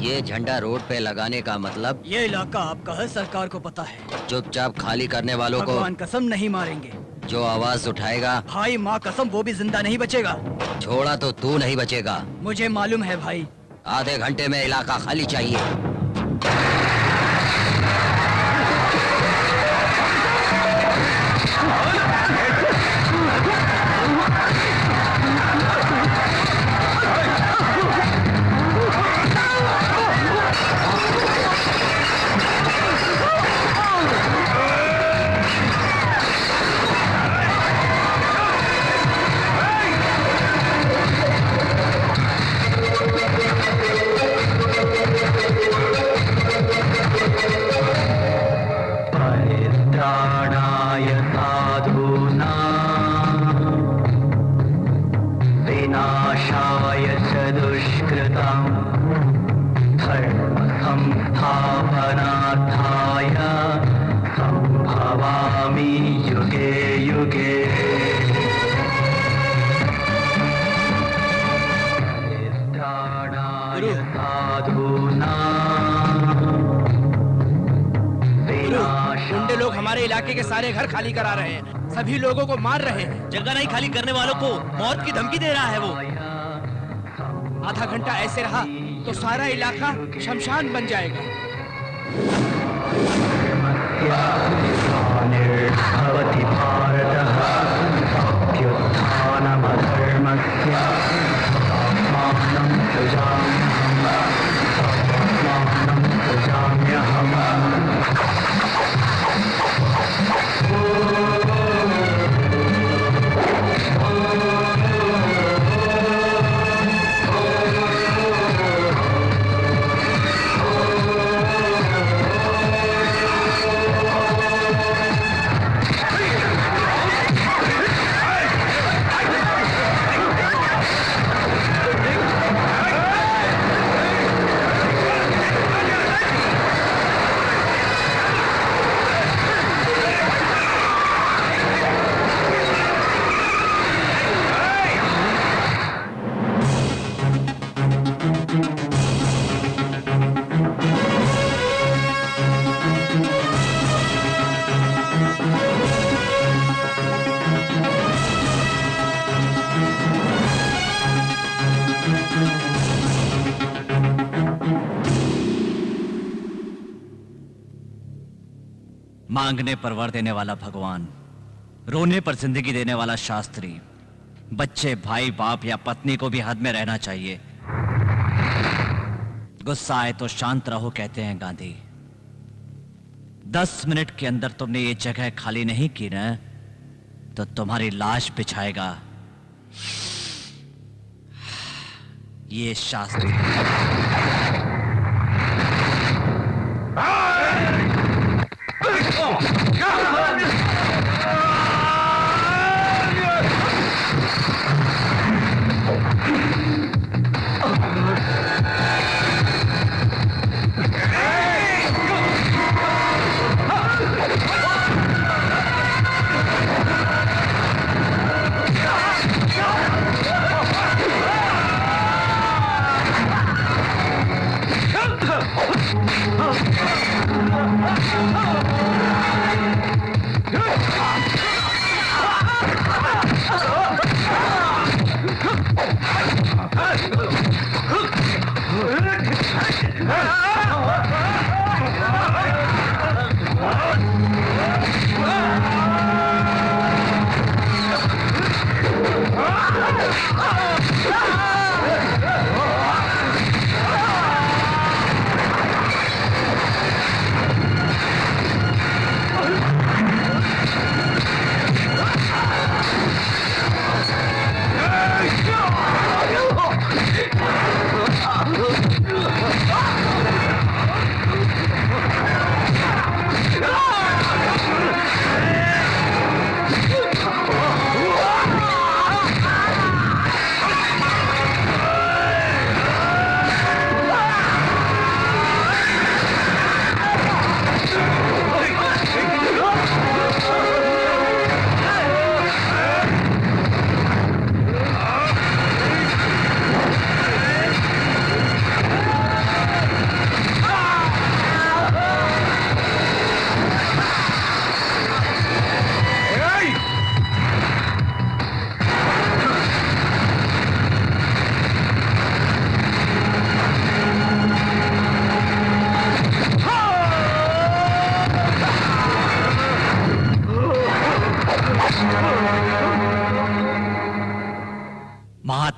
ये झंडा रोड पे लगाने का मतलब? ये इलाका आपका है, सरकार को पता है। चुपचाप खाली करने वालों को भगवान कसम नहीं मारेंगे। जो आवाज उठाएगा, भाई माँ कसम, वो भी जिंदा नहीं बचेगा। छोड़ा तो तू नहीं बचेगा। मुझे मालूम है भाई। आधे घंटे में इलाका खाली चाहिए। गुंडे लोग हमारे इलाके के सारे घर खाली करा रहे हैं, सभी लोगों को मार रहे हैं। जगह नहीं खाली करने वालों को मौत की धमकी दे रहा है वो। आधा घंटा ऐसे रहा तो सारा इलाका शमशान बन जाएगा। मांगने पर वर देने वाला भगवान, रोने पर जिंदगी देने वाला शास्त्री, बच्चे, भाई, बाप या पत्नी को भी हद में रहना चाहिए। गुस्सा आए तो शांत रहो कहते हैं गांधी। 10 मिनट के अंदर तुमने ये जगह खाली नहीं की ना, तो तुम्हारी लाश बिछाएगा ये शास्त्री।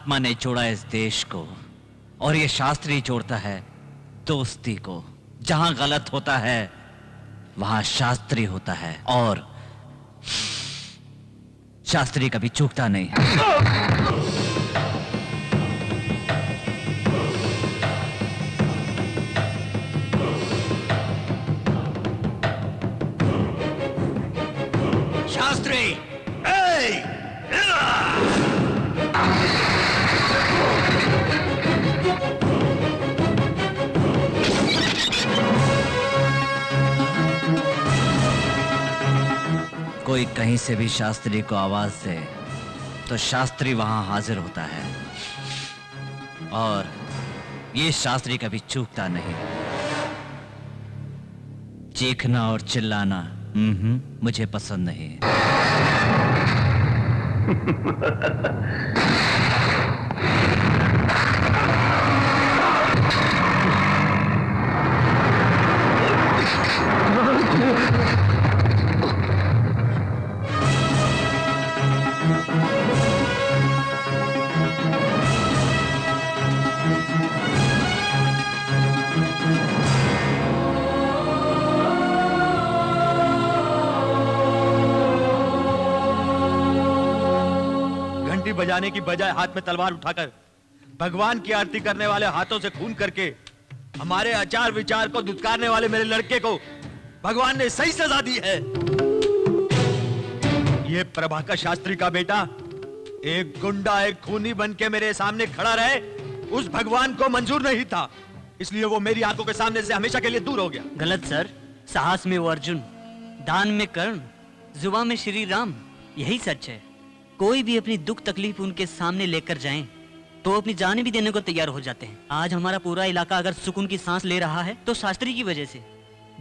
महात्मा ने जोड़ा इस देश को, और ये शास्त्री जोड़ता है दोस्ती को। जहां गलत होता है वहां शास्त्री होता है, और शास्त्री कभी चूकता नहीं। शास्त्री, कोई कहीं से भी शास्त्री को आवाज दे तो शास्त्री वहां हाजिर होता है, और ये शास्त्री कभी चूकता नहीं। चीखना और चिल्लाना मुझे पसंद नहीं। घंटी बजाने की बजाय हाथ में तलवार उठाकर भगवान की आरती करने वाले हाथों से खून करके हमारे आचार विचार को दुत्कारने वाले मेरे लड़के को भगवान ने सही सजा दी है। ये प्रभाकर शास्त्री का बेटा एक गुंडा, एक खूनी बन के मेरे सामने खड़ा रहे, उस भगवान को मंजूर नहीं था, इसलिए वो मेरी आंखों के सामने से हमेशा के लिए दूर हो गया। गलत सर, साहस में वो अर्जुन, दान में कर्ण, जुबान में श्री राम, यही सच है। कोई भी अपनी दुख तकलीफ उनके सामने लेकर जाएं तो अपनी जान भी देने को तैयार हो जाते हैं। आज हमारा पूरा इलाका अगर सुकून की सांस ले रहा है तो शास्त्री की वजह से।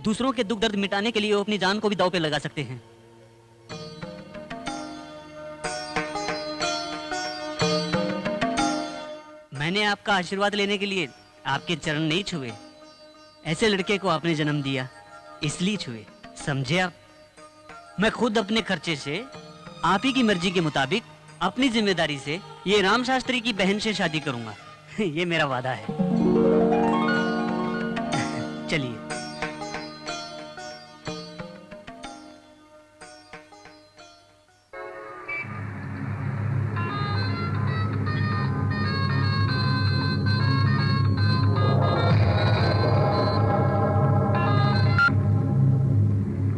दूसरों के दुख दर्द मिटाने के लिए वो अपनी जान को भी दांव पे लगा सकते हैं। मैंने आपका आशीर्वाद लेने के लिए आपके चरण नहीं छुए, ऐसे लड़के को आपने जन्म दिया इसलिए छुए, समझे आप? मैं खुद अपने खर्चे से, आप ही की मर्जी के मुताबिक, अपनी जिम्मेदारी से ये राम शास्त्री की बहन से शादी करूंगा। ये मेरा वादा है। चलिए।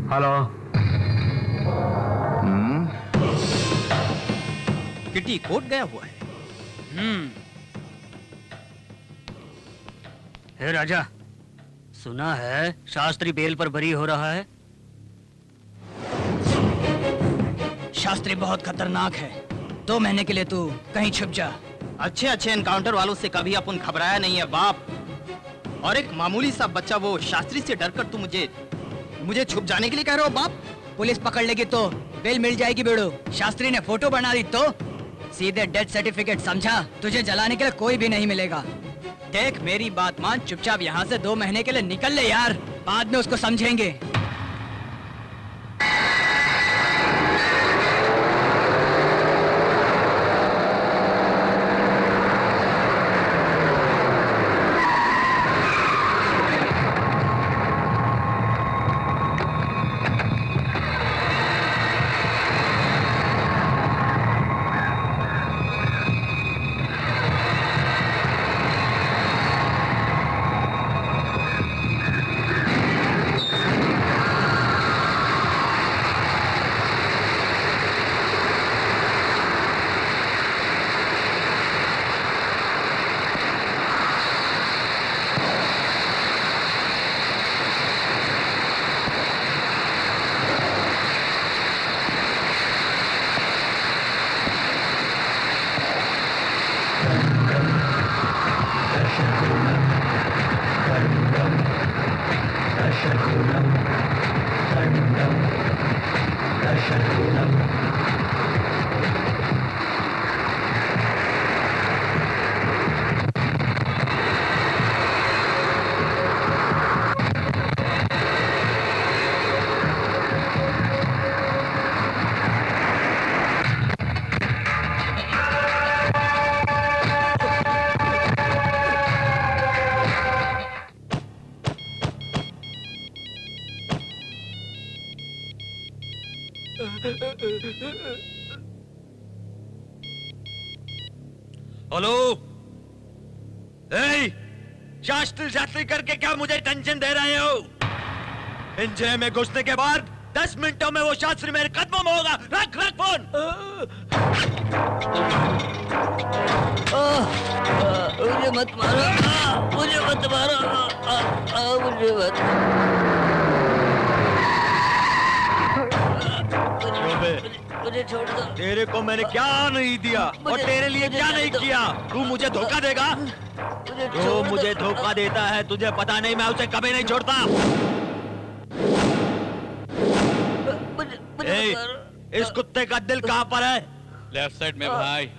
हेलो। किटी कोट गया हुआ है। हे राजा, सुना है शास्त्री बेल पर बरी हो रहा है। शास्त्री बहुत खतरनाक है। 2 महीने के लिए तू कहीं छुप जा। अच्छे अच्छे एनकाउंटर वालों से कभी अपन घबराया नहीं है बाप। और एक मामूली सा बच्चा वो शास्त्री से डरकर तू मुझे छुप जाने के लिए कह रहे हो बाप? पुलिस पकड़ लेगी तो बेल मिल जाएगी बेड़ू। शास्त्री ने फोटो बना दी तो सीधे डेथ सर्टिफिकेट, समझा? तुझे जलाने के लिए कोई भी नहीं मिलेगा। देख मेरी बात मान, चुपचाप यहाँ से 2 महीने के लिए निकल ले यार, बाद में उसको समझेंगे। हेलो, ए, शास्त्री शास्त्री करके क्या मुझे टेंशन दे रहे हो? पिंजरे में घुसने के बाद 10 मिनटों में वो शास्त्री मेरे कदमों में होगा। रख रख फोन। मुझे मत मारो, मुझे मत मारो, मुझे मत। मुझे छोड़ दो। तेरे को मैंने क्या नहीं दिया और तेरे लिए क्या नहीं किया? तू मुझे धोखा देगा? जो मुझे धोखा देता है तुझे पता नहीं, मैं उसे कभी नहीं छोड़ता। ए, इस कुत्ते का दिल कहाँ पर है? लेफ्ट साइड में भाई।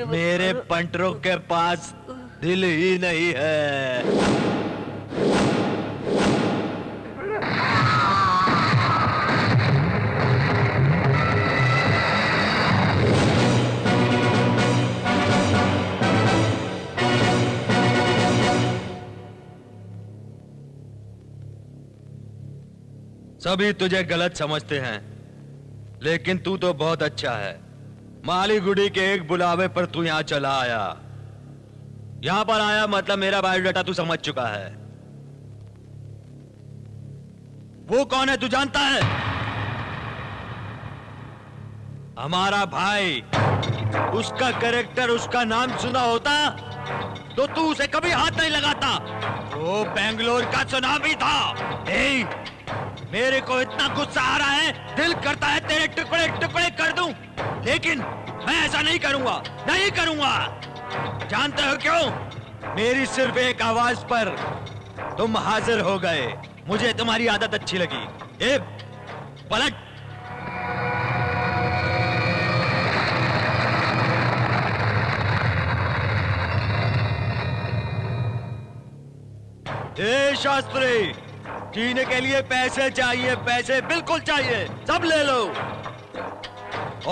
मेरे पंटरों के पास दिल ही नहीं है। सभी तुझे गलत समझते हैं, लेकिन तू तो बहुत अच्छा है। मालीगुड़ी के एक बुलावे पर तू यहां चला आया। यहां पर आया मतलब मेरा बायोडाटा तू समझ चुका है। वो कौन है तू जानता है? हमारा भाई। उसका कैरेक्टर, उसका नाम सुना होता तो तू उसे कभी हाथ नहीं लगाता। वो बेंगलोर का सुनामी था। मेरे को इतना गुस्सा आ रहा है, दिल करता है तेरे टुकड़े टुकड़े कर दूं, लेकिन मैं ऐसा नहीं करूंगा, नहीं करूंगा। जानते हो क्यों? मेरी सिर्फ एक आवाज पर तुम हाजिर हो गए। मुझे तुम्हारी आदत अच्छी लगी। ए, पलट। ए शास्त्री, जीने के लिए पैसे चाहिए, पैसे बिल्कुल चाहिए, सब ले लो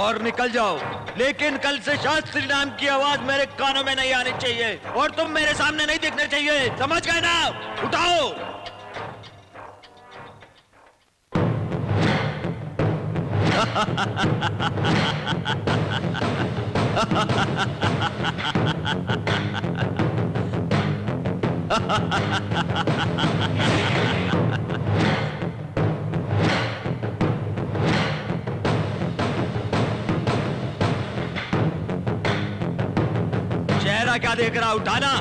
और निकल जाओ। लेकिन कल से शास्त्री नाम की आवाज मेरे कानों में नहीं आनी चाहिए और तुम मेरे सामने नहीं दिखने चाहिए, समझ गए ना? उठाओ। चेहरा क्या देख रहा? उठाना,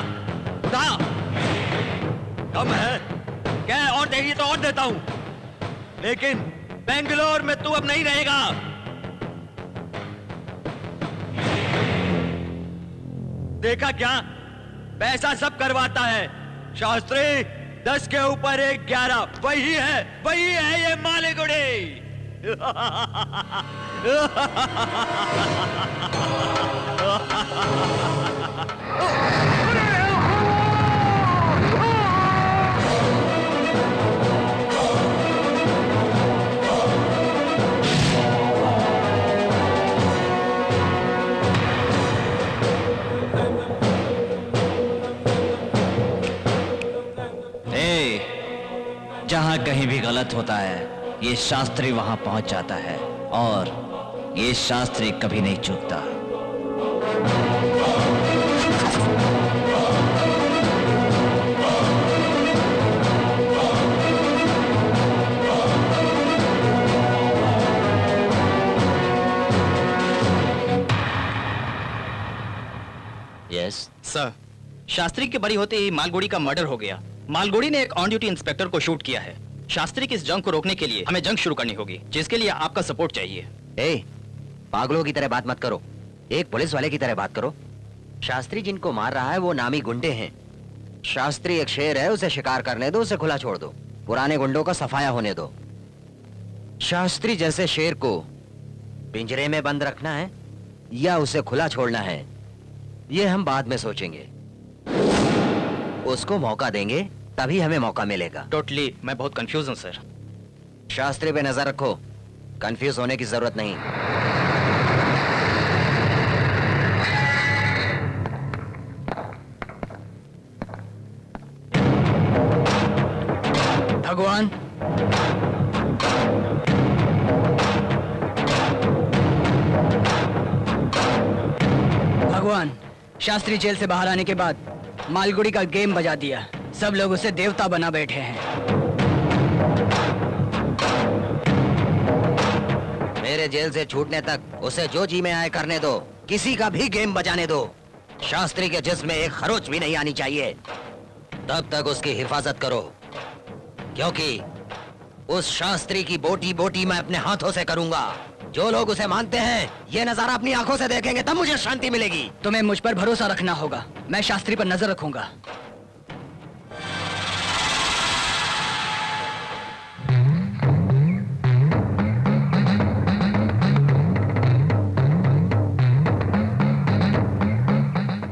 उठा। कम है क्या? और चाहिए तो और देता हूं, लेकिन बेंगलोर में तू अब नहीं रहेगा। देखा क्या? पैसा सब करवाता है। शास्त्री, 10 के ऊपर 1 11, वही है ये मालीगुड़ी। जहां कहीं भी गलत होता है, ये शास्त्री वहां पहुंच जाता है और ये शास्त्री कभी नहीं चूकता। यस सर, शास्त्री के बरी होते ही मालगुड़ी का मर्डर हो गया। मालगुड़ी ने एक ऑन ड्यूटी इंस्पेक्टर को शूट किया है। शास्त्री की इस जंग को रोकने के लिए हमें जंग शुरू करनी होगी, जिसके लिए आपका सपोर्ट चाहिए। ए, पागलों की तरह बात मत करो, एक पुलिस वाले की तरह बात करो। शास्त्री जिनको मार रहा है वो नामी गुंडे हैं। शास्त्री एक शेर है, उसे शिकार करने दो, उसे खुला छोड़ दो, पुराने गुंडों का सफाया होने दो। शास्त्री जैसे शेर को पिंजरे में बंद रखना है या उसे खुला छोड़ना है, ये हम बाद में सोचेंगे। उसको मौका देंगे तभी हमें मौका मिलेगा। टोटली, मैं बहुत कंफ्यूज हूं सर। शास्त्री पे नजर रखो, कंफ्यूज होने की जरूरत नहीं। भगवान, भगवान, शास्त्री जेल से बाहर आने के बाद मालगुड़ी का गेम बजा दिया। सब लोग उसे देवता बना बैठे हैं। मेरे जेल से छूटने तक उसे जो जी में आए करने दो, किसी का भी गेम बजाने दो। शास्त्री के जिस्म में एक खरोच भी नहीं आनी चाहिए। तब तक उसकी हिफाजत करो, क्योंकि उस शास्त्री की बोटी बोटी मैं अपने हाथों से करूंगा। जो लोग उसे मानते हैं ये नजारा अपनी आंखों से देखेंगे, तब मुझे शांति मिलेगी। तुम्हें मुझ पर भरोसा रखना होगा। मैं शास्त्री पर नजर रखूंगा।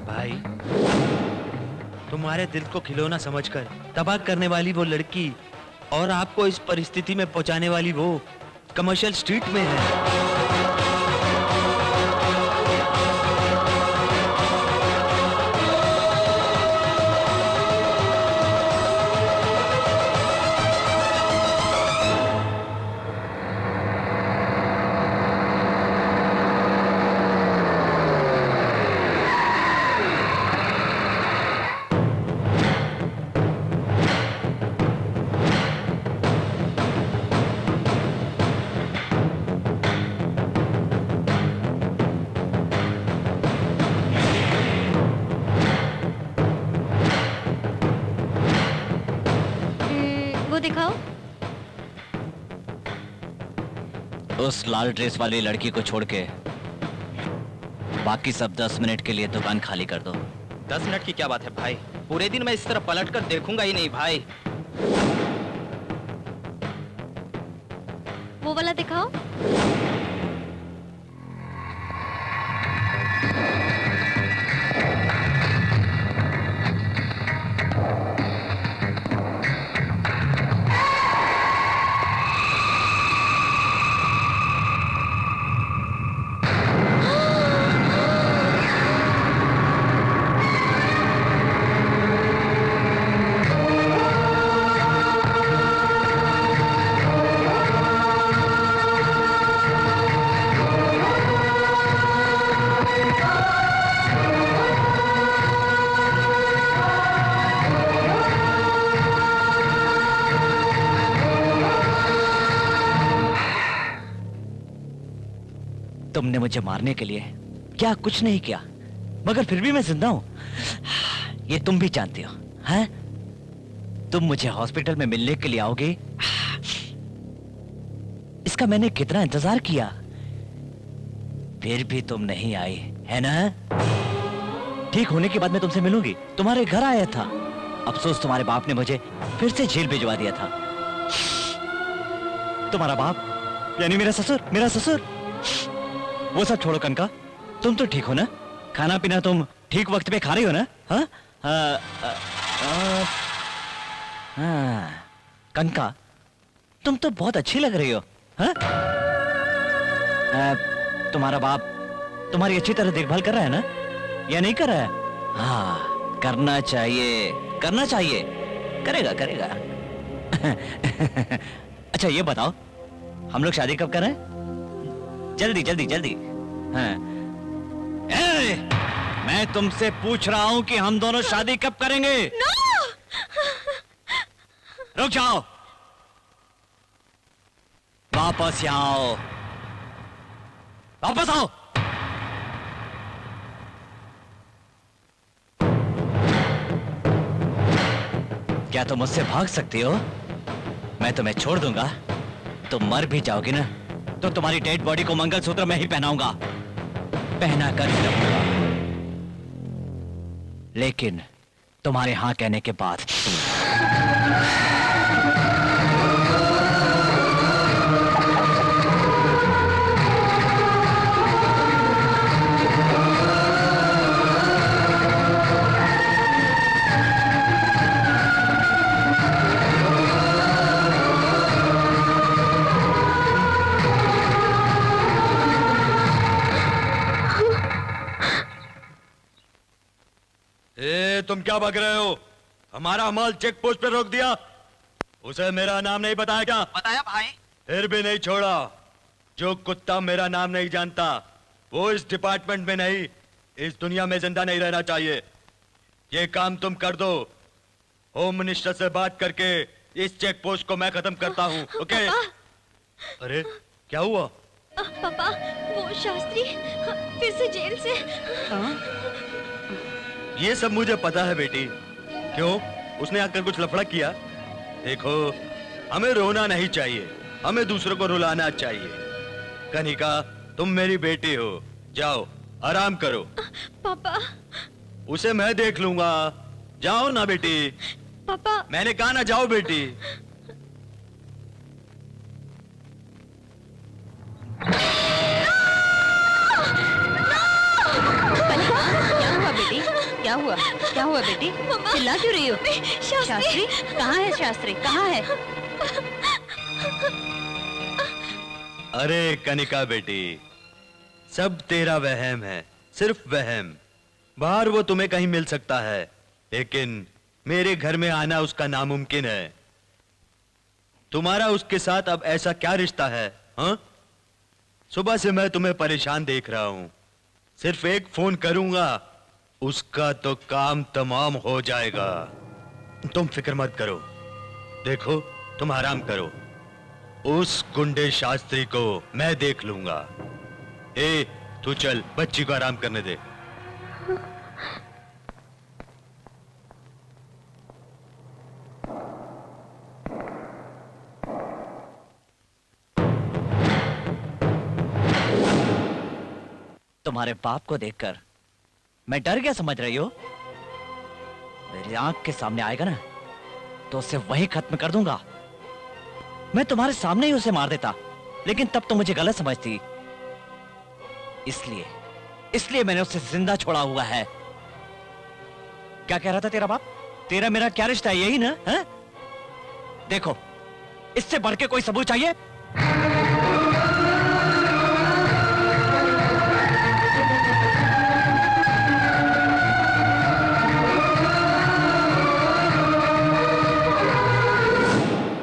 भाई, तुम्हारे दिल को खिलौना समझकर तबाह करने वाली वो लड़की और आपको इस परिस्थिति में पहुंचाने वाली वो कमर्शियल स्ट्रीट में है। वो दिखाओ। उस लाल ड्रेस वाली लड़की को छोड़ के बाकी सब 10 मिनट के लिए दुकान खाली कर दो। 10 मिनट की क्या बात है भाई, पूरे दिन मैं इस तरफ पलट कर देखूंगा ही नहीं भाई। वो वाला दिखाओ। तुमने मुझे मारने के लिए क्या कुछ नहीं किया, मगर फिर भी मैं जिंदा हूं। ये तुम भी जानती हो, हैं? तुम मुझे हॉस्पिटल में मिलने के लिए आओगे, इसका मैंने कितना इंतजार किया, फिर भी तुम नहीं आई, है ना? ठीक होने के बाद मैं तुमसे मिलूंगी। तुम्हारे घर आया था। अफसोस तुम्हारे बाप ने मुझे फिर से जेल भिजवा दिया था। तुम्हारा बाप यानी मेरा ससुर। वो सब छोड़ो कनका, तुम तो ठीक हो ना? खाना पीना तुम ठीक वक्त पे खा रही हो ना? हाँ? कनका, तुम तो बहुत अच्छी लग रही हो। हाँ? तुम्हारा बाप तुम्हारी अच्छी तरह देखभाल कर रहा है ना, या नहीं कर रहा है? हाँ, करना चाहिए, करेगा। अच्छा ये बताओ, हम लोग शादी कब कर रहे हैं? जल्दी। हाँ। मैं तुमसे पूछ रहा हूं कि हम दोनों शादी कब करेंगे? रुक जाओ, वापस आओ। क्या तुम मुझसे भाग सकती हो? मैं तुम्हें छोड़ दूंगा, तुम मर भी जाओगी ना, तो तुम्हारी डेड बॉडी को मंगलसूत्र में ही पहनाऊंगा, पहना कर ही रहूंगा। लेकिन तुम्हारे हां कहने के बाद तुम क्या भाग रहे हो? हमारा माल चेक पोस्ट पे रोक दिया। उसे मेरा नाम नहीं बताया क्या? बताया भाई। फिर भी नहीं छोड़ा। जो कुत्ता मेरा नाम नहीं जानता वो इस डिपार्टमेंट में नहीं, इस दुनिया में जिंदा नहीं रहना चाहिए। ये काम तुम कर दो। होम मिनिस्टर से बात करके इस चेक पोस्ट को मैं खत्म करता हूँ। ओके? अरे क्या हुआ? पापा, वो शास्त्री फिर से जेल से। ये सब मुझे पता है बेटी। क्यों? उसने आकर कुछ लफड़ा किया? देखो, हमें रोना नहीं चाहिए, हमें दूसरों को रुलाना चाहिए। कनिका, तुम मेरी बेटी हो, जाओ आराम करो। पापा। उसे मैं देख लूंगा। जाओ ना बेटी। पापा। मैंने कहा ना, जाओ बेटी। क्या हुआ बेटी? क्या हुआ? क्या हुआ बेटी? चिल्ला क्यों रही हो? शास्त्री कहाँ है? शास्त्री कहाँ है? अरे कनिका बेटी, सब तेरा वहम है, सिर्फ वहम। बाहर वो तुम्हें कहीं मिल सकता है, लेकिन मेरे घर में आना उसका नामुमकिन है। तुम्हारा उसके साथ अब ऐसा क्या रिश्ता है? हाँ? सुबह से मैं तुम्हें परेशान देख रहा हूं। सिर्फ एक फोन करूंगा, उसका तो काम तमाम हो जाएगा। तुम फिक्र मत करो। देखो, तुम आराम करो। उस गुंडे शास्त्री को मैं देख लूंगा। ए, तू चल, बच्ची को आराम करने दे। तुम्हारे बाप को देखकर मैं डर गया, समझ रही हो? मेरी आंख के सामने आएगा ना तो उसे वहीं खत्म कर दूंगा। मैं तुम्हारे सामने ही उसे मार देता, लेकिन तब तो मुझे गलत समझती। इसलिए मैंने उसे जिंदा छोड़ा हुआ है। क्या कह रहा था तेरा बाप? तेरा मेरा क्या रिश्ता है, यही ना? है? देखो, इससे बढ़ के कोई सबूत चाहिए?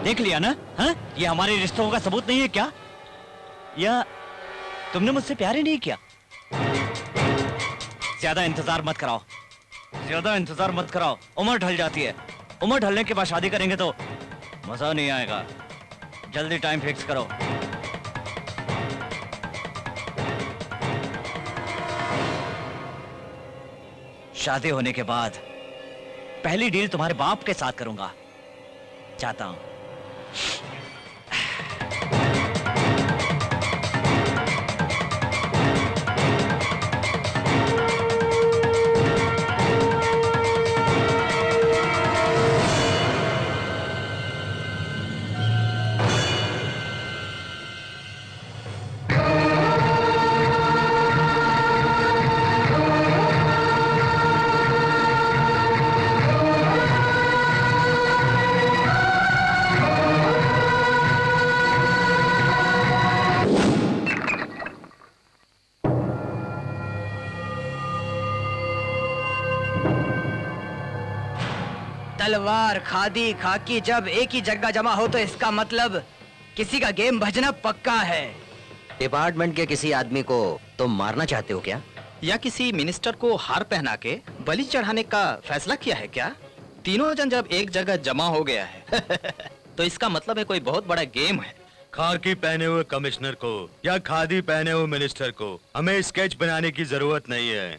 देख लिया ना? हाँ? ये हमारे रिश्तों का सबूत नहीं है क्या? या तुमने मुझसे प्यार ही नहीं किया? ज्यादा इंतजार मत कराओ, ज्यादा इंतजार मत कराओ। उम्र ढल जाती है, उम्र ढलने के बाद शादी करेंगे तो मजा नहीं आएगा। जल्दी टाइम फिक्स करो। शादी होने के बाद पहली डील तुम्हारे बाप के साथ करूंगा। चाहता हूं। तलवार, खादी, खाकी जब एक ही जगह जमा हो तो इसका मतलब किसी का गेम भजना पक्का है। डिपार्टमेंट के किसी आदमी को तुम मारना चाहते हो क्या? या किसी मिनिस्टर को हार पहना के बलि चढ़ाने का फैसला किया है क्या? तीनों जन जब एक जगह जमा हो गया है तो इसका मतलब है कोई बहुत बड़ा गेम है। खाकी पहने हुए कमिश्नर को या खादी पहने हुए मिनिस्टर को हमें स्केच बनाने की जरूरत नहीं है।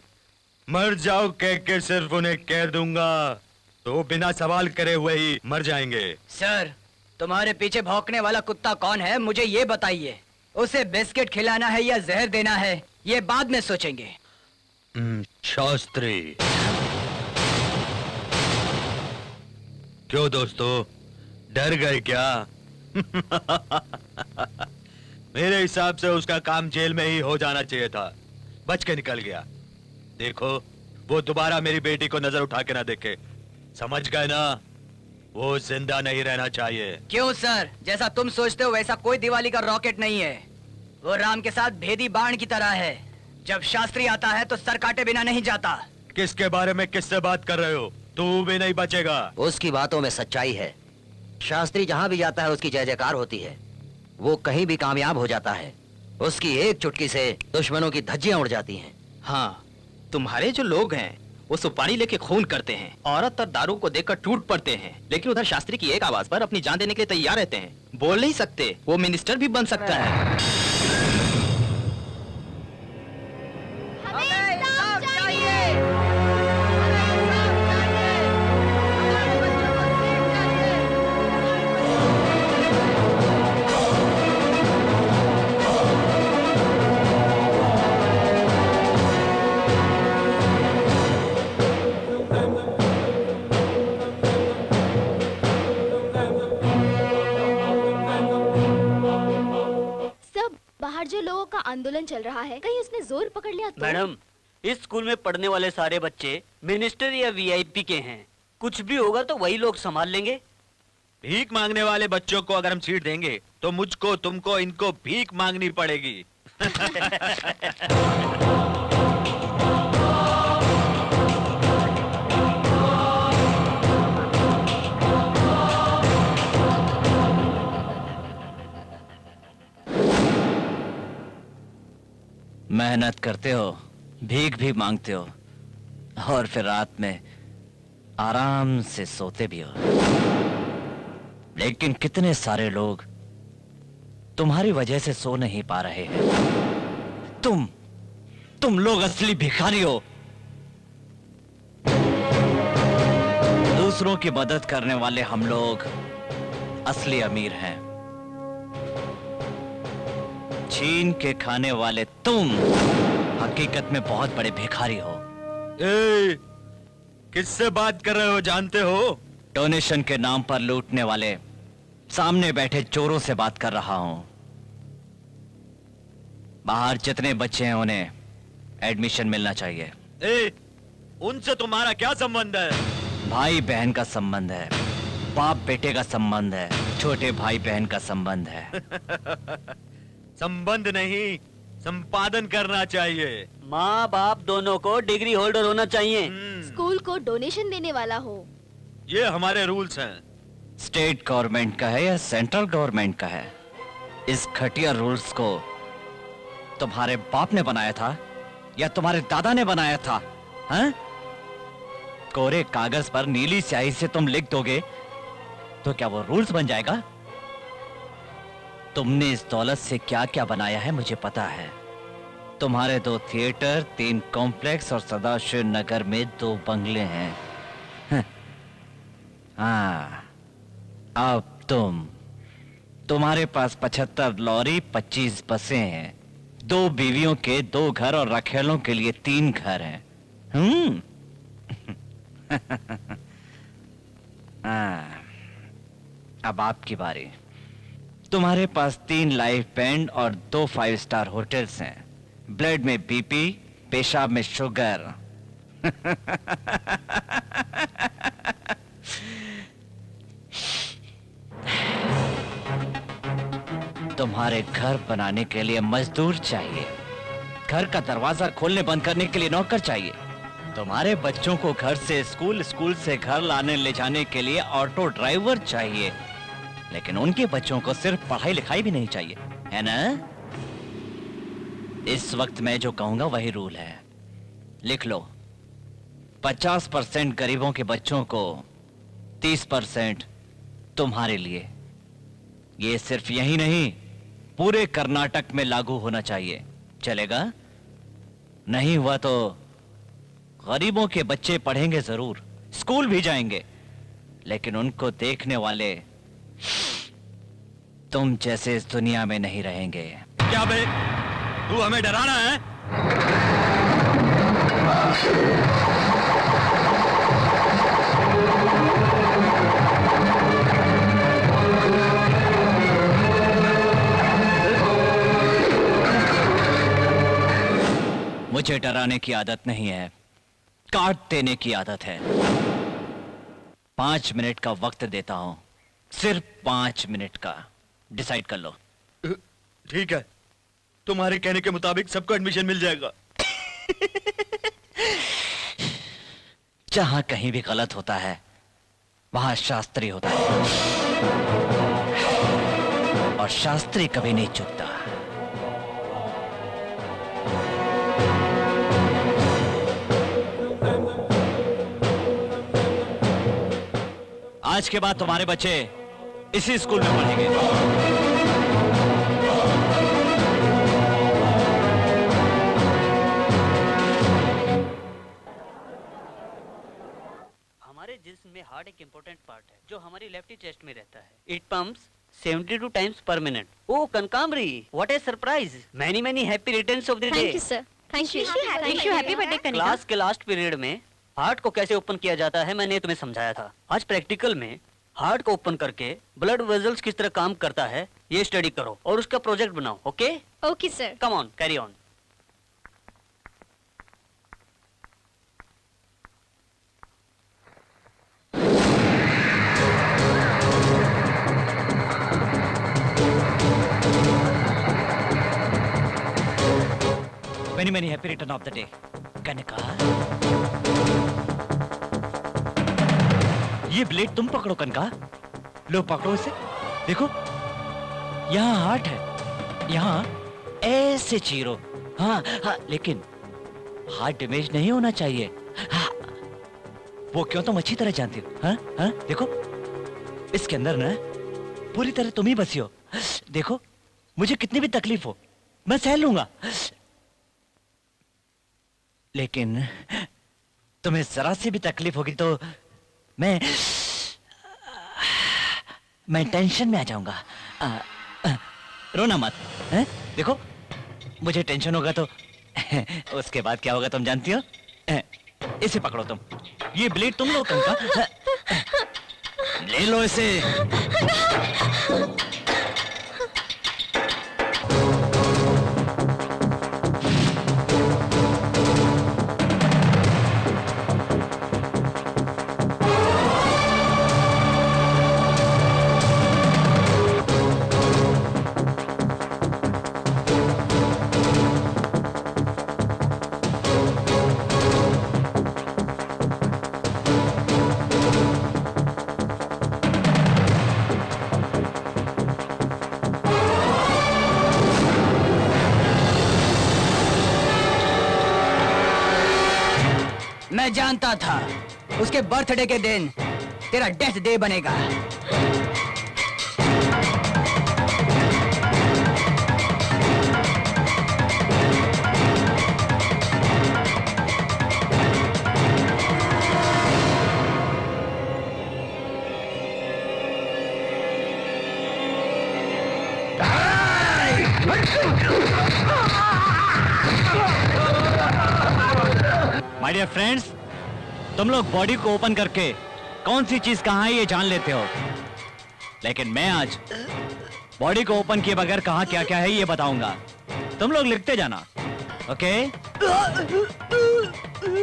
मर जाओ कह के सिर्फ उन्हें कह दूंगा तो बिना सवाल करे हुए ही मर जाएंगे। सर, तुम्हारे पीछे भौंकने वाला कुत्ता कौन है, मुझे ये बताइए। उसे बिस्किट खिलाना है या जहर देना है, ये बाद में सोचेंगे। शास्त्री। क्यों दोस्तों, डर गए क्या? मेरे हिसाब से उसका काम जेल में ही हो जाना चाहिए था, बच के निकल गया। देखो, वो दोबारा मेरी बेटी को नजर उठा के ना देखे, समझ गए ना? वो जिंदा नहीं रहना चाहिए। क्यों सर, जैसा तुम सोचते हो वैसा कोई दिवाली का रॉकेट नहीं है। वो राम के साथ भेदी बाण की तरह है, जब शास्त्री आता है तो सर काटे बिना नहीं जाता। किसके बारे में किससे बात कर रहे हो? तू भी नहीं बचेगा। उसकी बातों में सच्चाई है, शास्त्री जहां भी जाता है उसकी जय जयकार होती है। वो कहीं भी कामयाब हो जाता है, उसकी एक चुटकी से दुश्मनों की धज्जियां उड़ जाती हैं। हाँ, तुम्हारे जो लोग हैं वो सुपारी लेके खून करते हैं, औरत और दारू को देखकर टूट पड़ते हैं, लेकिन उधर शास्त्री की एक आवाज पर अपनी जान देने के लिए तैयार रहते हैं। बोल नहीं सकते, वो मिनिस्टर भी बन सकता है। सब बाहर जो लोगों का आंदोलन चल रहा है, कहीं उसने जोर पकड़ लिया तो? मैडम, इस स्कूल में पढ़ने वाले सारे बच्चे मिनिस्टर या वीआईपी के हैं। कुछ भी होगा तो वही लोग संभाल लेंगे। भीख मांगने वाले बच्चों को अगर हम सीट देंगे तो मुझको, तुमको, इनको भीख मांगनी पड़ेगी। मेहनत करते हो, भीख भी मांगते हो, और फिर रात में आराम से सोते भी हो। लेकिन कितने सारे लोग तुम्हारी वजह से सो नहीं पा रहे हैं। तुम लोग असली भिखारी हो। दूसरों की मदद करने वाले हम लोग असली अमीर हैं। छीन के खाने वाले तुम हकीकत में बहुत बड़े भिखारी हो। ए, किससे बात कर रहे हो जानते हो? डोनेशन के नाम पर लूटने वाले सामने बैठे चोरों से बात कर रहा हूं। बाहर जितने बच्चे हैं उन्हें एडमिशन मिलना चाहिए। ए, उनसे तुम्हारा क्या संबंध है? भाई बहन का संबंध है, बाप बेटे का संबंध है, छोटे भाई बहन का संबंध है। संबंध नहीं, संपादन करना चाहिए। माँ बाप दोनों को डिग्री होल्डर होना चाहिए। स्कूल को डोनेशन देने वाला हो। ये हमारे रूल्स हैं। स्टेट गवर्नमेंट का है या सेंट्रल गवर्नमेंट का है? इस घटिया रूल्स को तुम्हारे बाप ने बनाया था या तुम्हारे दादा ने बनाया था? हैं? कोरे कागज पर नीली स्याही से तुम लिख दोगे तो क्या वो रूल्स बन जाएगा? तुमने इस दौलत से क्या क्या बनाया है मुझे पता है। तुम्हारे 2 थिएटर, 3 कॉम्प्लेक्स और सदाशिव नगर में 2 बंगले हैं। हाँ, अब तुम्हारे पास 75 लॉरी, 25 बसें हैं, 2 बीवियों के 2 घर और रखेलों के लिए 3 घर हैं। हाँ, अब आपकी बारी। तुम्हारे पास 3 लाइफ बैंड और 2 5 स्टार होटल्स हैं। ब्लड में बीपी, पेशाब में शुगर। तुम्हारे घर बनाने के लिए मजदूर चाहिए, घर का दरवाजा खोलने बंद करने के लिए नौकर चाहिए, तुम्हारे बच्चों को घर से स्कूल, स्कूल से घर लाने ले जाने के लिए ऑटो ड्राइवर चाहिए, लेकिन उनके बच्चों को सिर्फ पढ़ाई लिखाई भी नहीं चाहिए, है ना? इस वक्त मैं जो कहूंगा वही रूल है। लिख लो, 50% गरीबों के बच्चों को, 30% तुम्हारे लिए। ये सिर्फ यही नहीं, पूरे कर्नाटक में लागू होना चाहिए। चलेगा? नहीं हुआ तो गरीबों के बच्चे पढ़ेंगे जरूर, स्कूल भी जाएंगे, लेकिन उनको देखने वाले तुम जैसे इस दुनिया में नहीं रहेंगे। क्या बे, तू हमें डराना है? मुझे डराने की आदत नहीं है, काट देने की आदत है। 5 मिनट का वक्त देता हूं, सिर्फ 5 मिनट का। डिसाइड कर लो। ठीक है, तुम्हारे कहने के मुताबिक सबको एडमिशन मिल जाएगा। जहां कहीं भी गलत होता है वहां शास्त्री होता है, और शास्त्री कभी नहीं चूकता। आज के बाद तुम्हारे बच्चे इसी स्कूल में पढ़ेंगे। हमारे जिस्म में हार्ट एक इम्पोर्टेंट पार्ट है जो हमारी लेफ्टी चेस्ट में रहता है। It pumps 72 times per minute. Oh कनकामरी, what a surprise! Many many happy returns of the day. Thank you sir, thank you happy birthday Kanika. Class के लास्ट पीरियड में हार्ट को कैसे ओपन किया जाता है मैंने तुम्हें समझाया था। आज प्रैक्टिकल में हार्ट को ओपन करके ब्लड वेजल्स किस तरह काम करता है ये स्टडी करो और उसका प्रोजेक्ट बनाओ। Okay okay sir. Come on, carry on. Many many happy return of the day, Kanika. ये ब्लेड तुम पकड़ो कनका। लो पकड़ो इसे। देखो यहाँ हार्ट है, यहाँ ऐसे चीरो। हाँ हाँ, लेकिन हार्ट डैमेज नहीं होना चाहिए। हाँ, वो क्यों तुम अच्छी तरह जानती हो। हाँ हाँ, देखो इसके अंदर ना पूरी तरह तुम ही बसी हो। देखो मुझे कितनी भी तकलीफ हो मैं सह लूंगा, लेकिन तुम्हें जरा सी भी तकलीफ होगी तो मैं टेंशन में आ जाऊंगा। रोना मत, हैं? देखो मुझे टेंशन होगा तो उसके बाद क्या होगा तुम जानती हो। इसे पकड़ो तुम, ये ब्लेड तुम लो कनका। ले लो इसे। मैं जानता था उसके बर्थडे के दिन तेरा डेथ डे बनेगा। माय डियर फ्रेंड्स, तुम लोग बॉडी को ओपन करके कौन सी चीज कहाँ है ये जान लेते हो, लेकिन मैं आज बॉडी को ओपन किए बगैर कहाँ क्या क्या है ये बताऊंगा। तुम लोग लिखते जाना, ओके?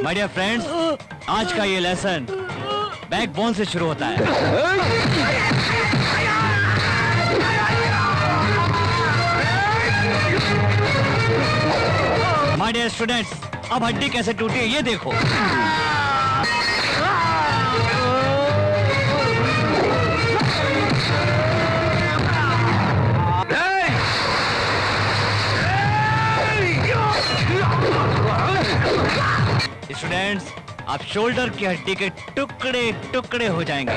माय डियर फ्रेंड्स, आज का ये लेसन बैकबोन से शुरू होता है। माय डियर स्टूडेंट्स, अब हड्डी कैसे टूटी है ये देखो। स्टूडेंट्स, अब शोल्डर की हड्डी के टुकड़े टुकड़े हो जाएंगे।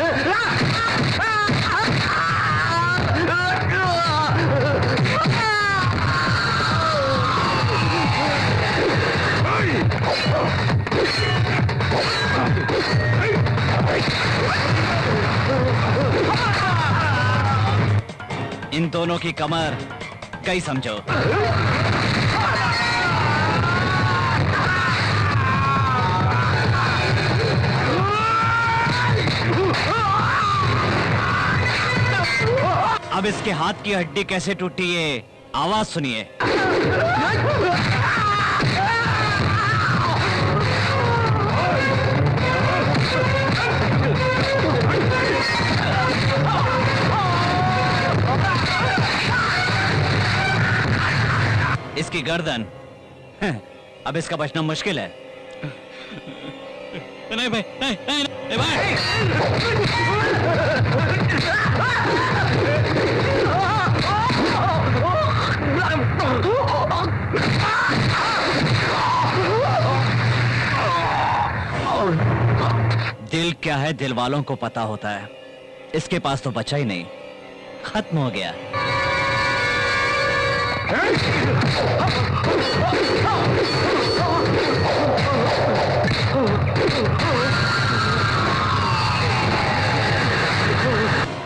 इन दोनों की कमर कई समझो। अब इसके हाथ की हड्डी कैसे टूटी है आवाज सुनिए। इसकी गर्दन, अब इसका बचना मुश्किल है। नहीं भाई, नहीं नहीं नहीं, भाई। दिल क्या है दिल वालों को पता होता है, इसके पास तो बचा ही नहीं, खत्म हो गया।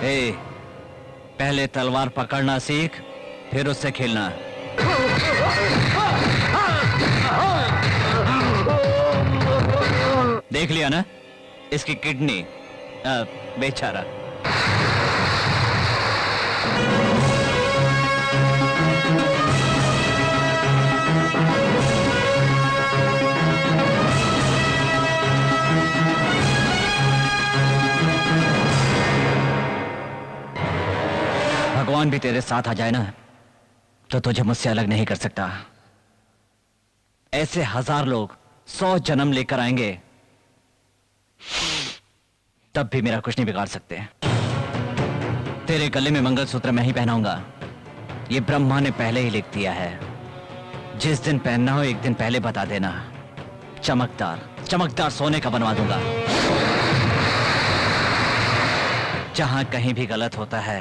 ए, पहले तलवार पकड़ना सीख, फिर उससे खेलना। देख लिया ना इसकी किडनी, बेचारा। भगवान भी तेरे साथ आ जाए ना तो तुझे मुझसे अलग नहीं कर सकता। ऐसे 1000 लोग 100 जन्म लेकर आएंगे, तब भी मेरा कुछ नहीं बिगाड़ सकते। तेरे गले में मंगलसूत्र मैं ही पहनाऊंगा, ये ब्रह्मा ने पहले ही लिख दिया है। जिस दिन पहनना हो एक दिन पहले बता देना, चमकदार चमकदार सोने का बनवा दूंगा। जहां कहीं भी गलत होता है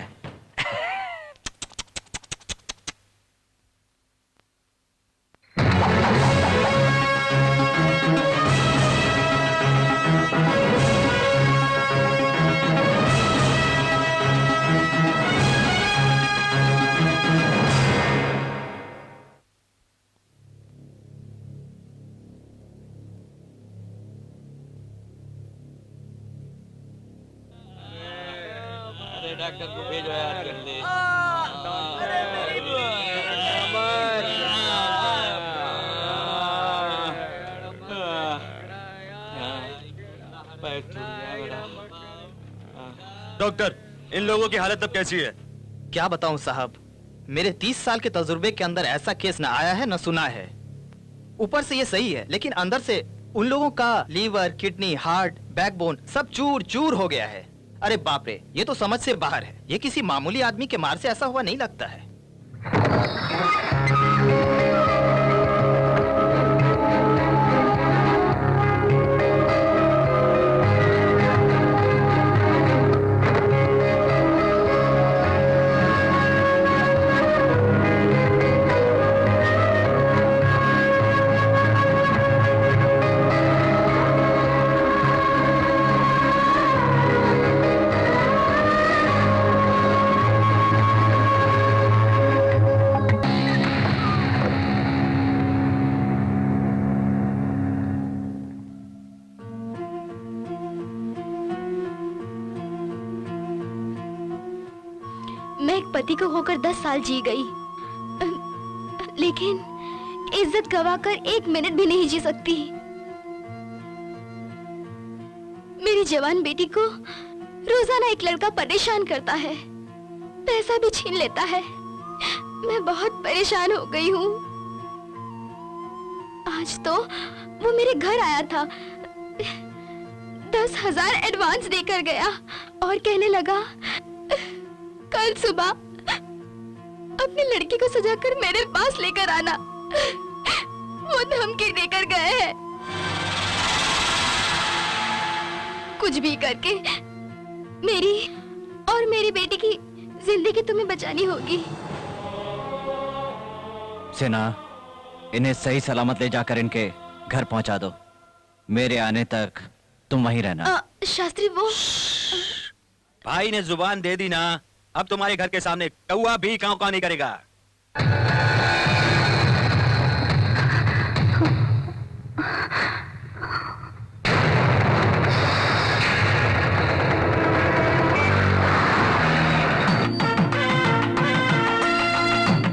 अरे डॉक्टर को भेजो यार जल्दी। पैर टूट गया मेरा। डॉक्टर, इन लोगों की हालत अब कैसी है? क्या बताऊं साहब, मेरे 30 साल के तजुर्बे के अंदर ऐसा केस ना आया है न सुना है। ऊपर से ये सही है, लेकिन अंदर से उन लोगों का लीवर, किडनी, हार्ट, बैकबोन सब चूर चूर हो गया है। अरे बाप रे, ये तो समझ से बाहर है। ये किसी मामूली आदमी के मार से ऐसा हुआ नहीं लगता है। मैं एक पति को होकर 10 साल जी गई, लेकिन इज्जत गवाकर 1 मिनट भी नहीं जी सकती। मेरी जवान बेटी को रोजाना एक लड़का परेशान करता है, पैसा भी छीन लेता है। मैं बहुत परेशान हो गई हूँ। आज तो वो मेरे घर आया था, 10,000 एडवांस देकर गया और कहने लगा कल सुबह अपनी लड़की को सजाकर मेरे पास लेकर आना। वो धमकी देकर गए हैं। कुछ भी करके मेरी और मेरी बेटी की जिंदगी तुम्हें बचानी होगी। सेना, इन्हें सही सलामत ले जाकर इनके घर पहुंचा दो। मेरे आने तक तुम वहीं रहना। शास्त्री, वो भाई ने जुबान दे दी ना, अब तुम्हारे घर के सामने कौवा भी काव काव नहीं करेगा।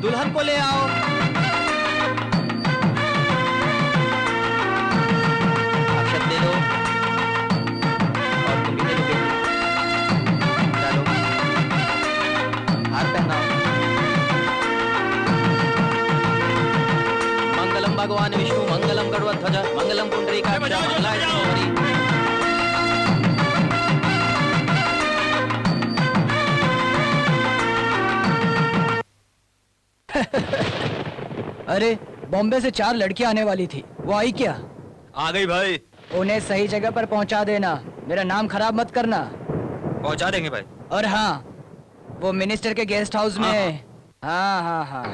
दुल्हन को ले आओ। अक्षत ले लो और तुम भी ले लो बेटी। डालो, हार पहनाओ। मंगलम भगवान विष्णु, मंगलम गरुड़ध्वज, मंगलम पुंडरीकाक्ष, मंगलाय तनोहरि। अरे बॉम्बे से 4 लड़कियां आने वाली थी, वो आई क्या? आ गई भाई। उन्हें सही जगह पर पहुंचा देना, मेरा नाम खराब मत करना। पहुंचा देंगे भाई। और हाँ, वो मिनिस्टर के गेस्ट हाउस में। हाँ हाँ हाँ,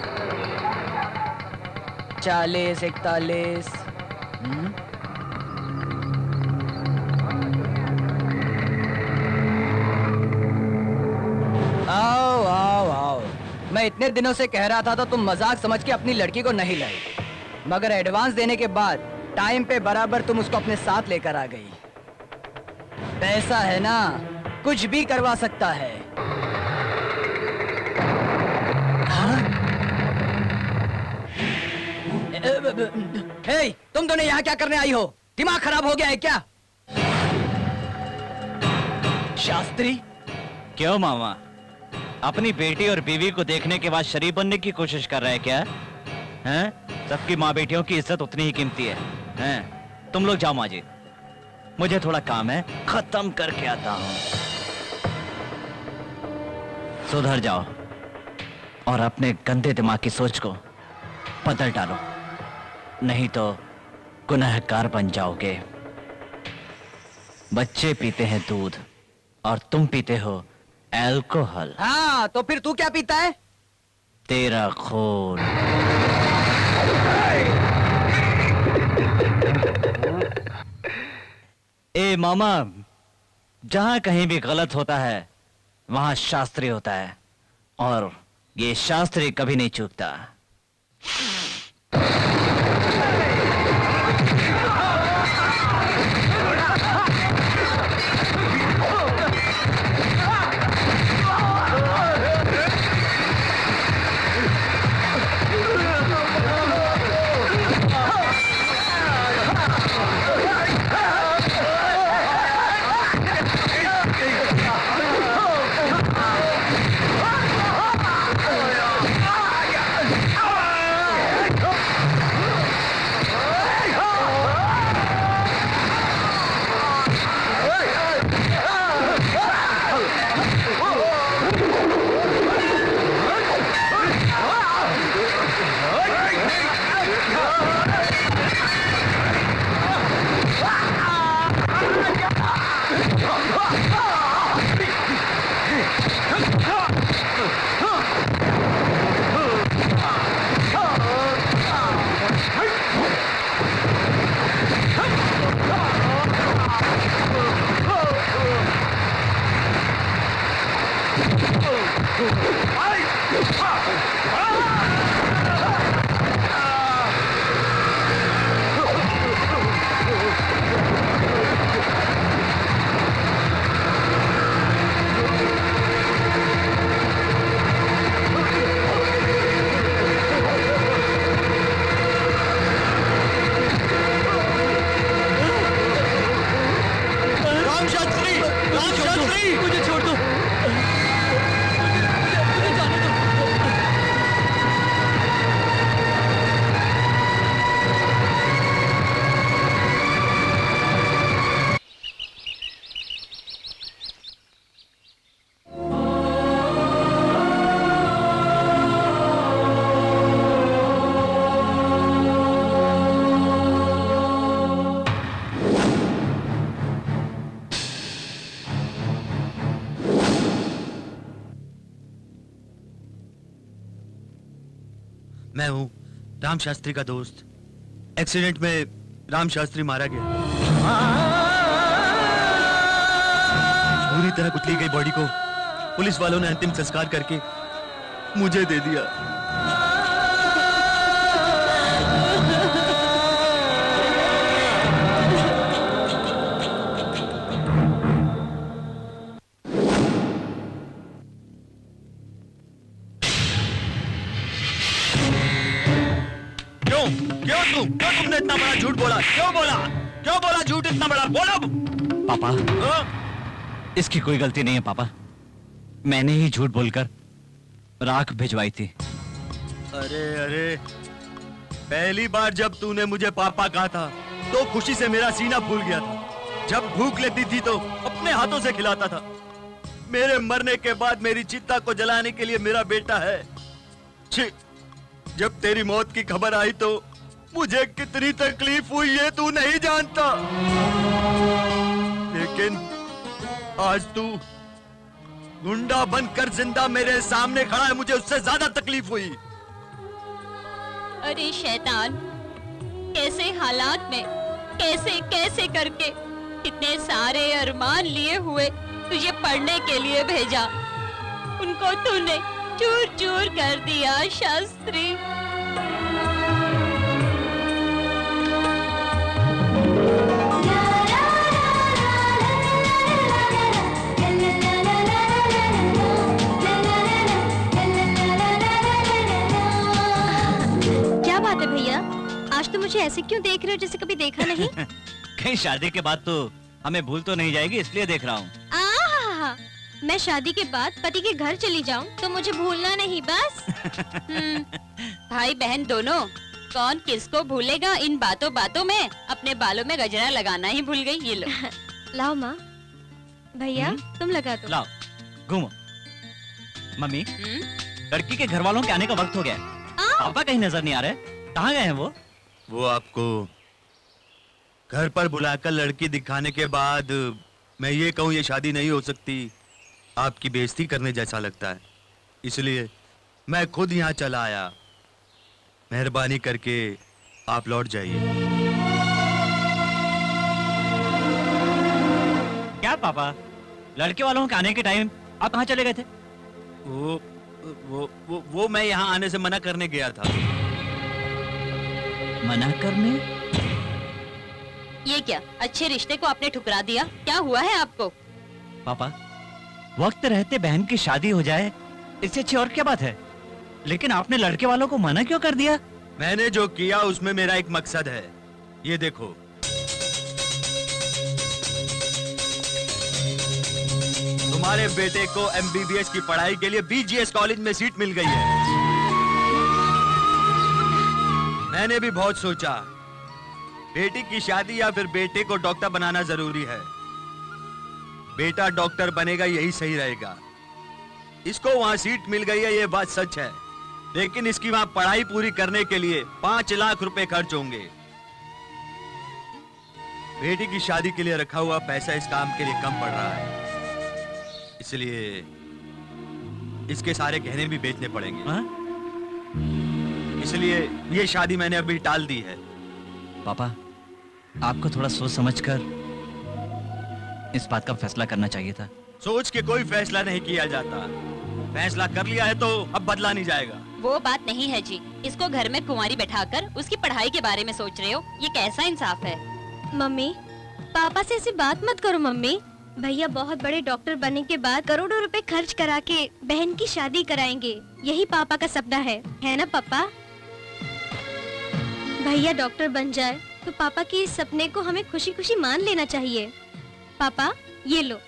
40 41। आओ आओ आओ, मैं इतने दिनों से कह रहा था तो तुम मजाक समझ के अपनी लड़की को नहीं लाई, मगर एडवांस देने के बाद टाइम पे बराबर तुम उसको अपने साथ लेकर आ गई। पैसा है ना, कुछ भी करवा सकता है। हे, तुम दोनों यहाँ क्या करने आई हो? दिमाग खराब हो गया है क्या? शास्त्री, क्यों मामा, अपनी बेटी और बीवी को देखने के बाद शरीफ बनने की कोशिश कर रहे हैं क्या? हैं? सबकी माँ बेटियों की इज्जत उतनी ही कीमती है। हैं? तुम लोग जाओ माँ जी, मुझे थोड़ा काम है, खत्म करके आता हूँ। सुधर जाओ और अपने गंदे दिमाग की सोच को बदल डालो, नहीं तो गुनहगार बन जाओगे। बच्चे पीते हैं दूध और तुम पीते हो अल्कोहल। हाँ, तो फिर तू क्या पीता है? तेरा खून। ए मामा, जहां कहीं भी गलत होता है वहां शास्त्री होता है, और ये शास्त्री कभी नहीं चूकता। मुझे छोड़ दो। मुझे जाने दो। मैं हूं राम शास्त्री का दोस्त। एक्सीडेंट में राम शास्त्री मारा गया। पूरी तरह कुचली गई बॉडी को पुलिस वालों ने अंतिम संस्कार करके मुझे दे दिया। क्यों तुमने इतना बड़ा झूठ बोला? क्यों बोला झूठ इतना बड़ा? बोलो पापा, इसकी कोई गलती नहीं है पापा, मैंने ही झूठ बोलकर राख भिजवाई थी। अरे पहली बार जब तूने मुझे पापा कहा था तो खुशी से मेरा सीना फूल गया था। जब भूख लेती थी तो अपने हाथों से खिलाता था। मेरे मरने के बाद मेरी चिता को जलाने के लिए मेरा बेटा है। छी, जब तेरी मौत की खबर आई तो मुझे कितनी तकलीफ हुई ये तू नहीं जानता, लेकिन आज तू गुंडा बनकर जिंदा मेरे सामने खड़ा है, मुझे उससे ज्यादा तकलीफ हुई। अरे शैतान, कैसे हालात में कैसे कैसे करके इतने सारे अरमान लिए हुए तुझे पढ़ने के लिए भेजा, उनको तूने चूर चूर कर दिया शास्त्री। क्या बात है भैया, आज तो मुझे ऐसे क्यों देख रहे हो जैसे कभी देखा नहीं? कहीं शादी के बाद तो हमें भूल तो नहीं जाएगी, इसलिए देख रहा हूँ। आहा, मैं शादी के बाद पति के घर चली जाऊं तो मुझे भूलना नहीं बस। भाई बहन दोनों, कौन किसको भूलेगा इन बातों बातों में। अपने बालों में गजरा लगाना ही भूल गई। ये लो। लाओ माँ, भैया तुम लगा दो। लाओ, घूमो। मम्मी, लड़की के घर वालों के आने का वक्त हो गया है। पापा कहीं नजर नहीं आ रहे, कहाँ गए हैं वो? वो आपको घर पर बुलाकर लड़की दिखाने के बाद मैं ये कहूँ ये शादी नहीं हो सकती, आपकी बेइज्जती करने जैसा लगता है, इसलिए मैं खुद यहाँ चला आया। मेहरबानी करके आप लौट जाइए। क्या पापा, लड़के वालों के आने के टाइम आप कहाँ चले गए थे? वो मैं यहाँ आने से मना करने गया था। मना करने? ये क्या, अच्छे रिश्ते को आपने ठुकरा दिया? क्या हुआ है आपको? पापा, वक्त रहते बहन की शादी हो जाए इससे अच्छी और क्या बात है, लेकिन आपने लड़के वालों को मना क्यों कर दिया? मैंने जो किया उसमें मेरा एक मकसद है, ये देखो। तुम्हारे बेटे को MBBS की पढ़ाई के लिए BGS कॉलेज में सीट मिल गई है। मैंने भी बहुत सोचा, बेटी की शादी या फिर बेटे को डॉक्टर बनाना जरूरी है। बेटा डॉक्टर बनेगा यही सही रहेगा। इसको वहां सीट मिल गई है, ये बात सच है, लेकिन इसकी वहां पढ़ाई पूरी करने के लिए 5 लाख रुपए खर्च होंगे। बेटी की शादी के लिए रखा हुआ पैसा इस काम के लिए कम पड़ रहा है, इसलिए इसके सारे गहने भी बेचने पड़ेंगे। हाँ? इसलिए ये शादी मैंने अभी टाल दी है। पापा, आपको थोड़ा सोच समझकर इस बात का फैसला करना चाहिए था। सोच के कोई फैसला नहीं किया जाता, फैसला कर लिया है तो अब बदला नहीं जाएगा। वो बात नहीं है जी, इसको घर में कुंवारी बैठाकर उसकी पढ़ाई के बारे में सोच रहे हो, ये कैसा इंसाफ है? मम्मी, पापा से ऐसी बात मत करो मम्मी। भैया बहुत बड़े डॉक्टर बनने के बाद करोड़ों रुपए खर्च करा के बहन की शादी कराएंगे, यही पापा का सपना है ना पापा? भैया डॉक्टर बन जाए तो पापा के इस सपने को हमें खुशी खुशी मान लेना चाहिए। पापा ये लो।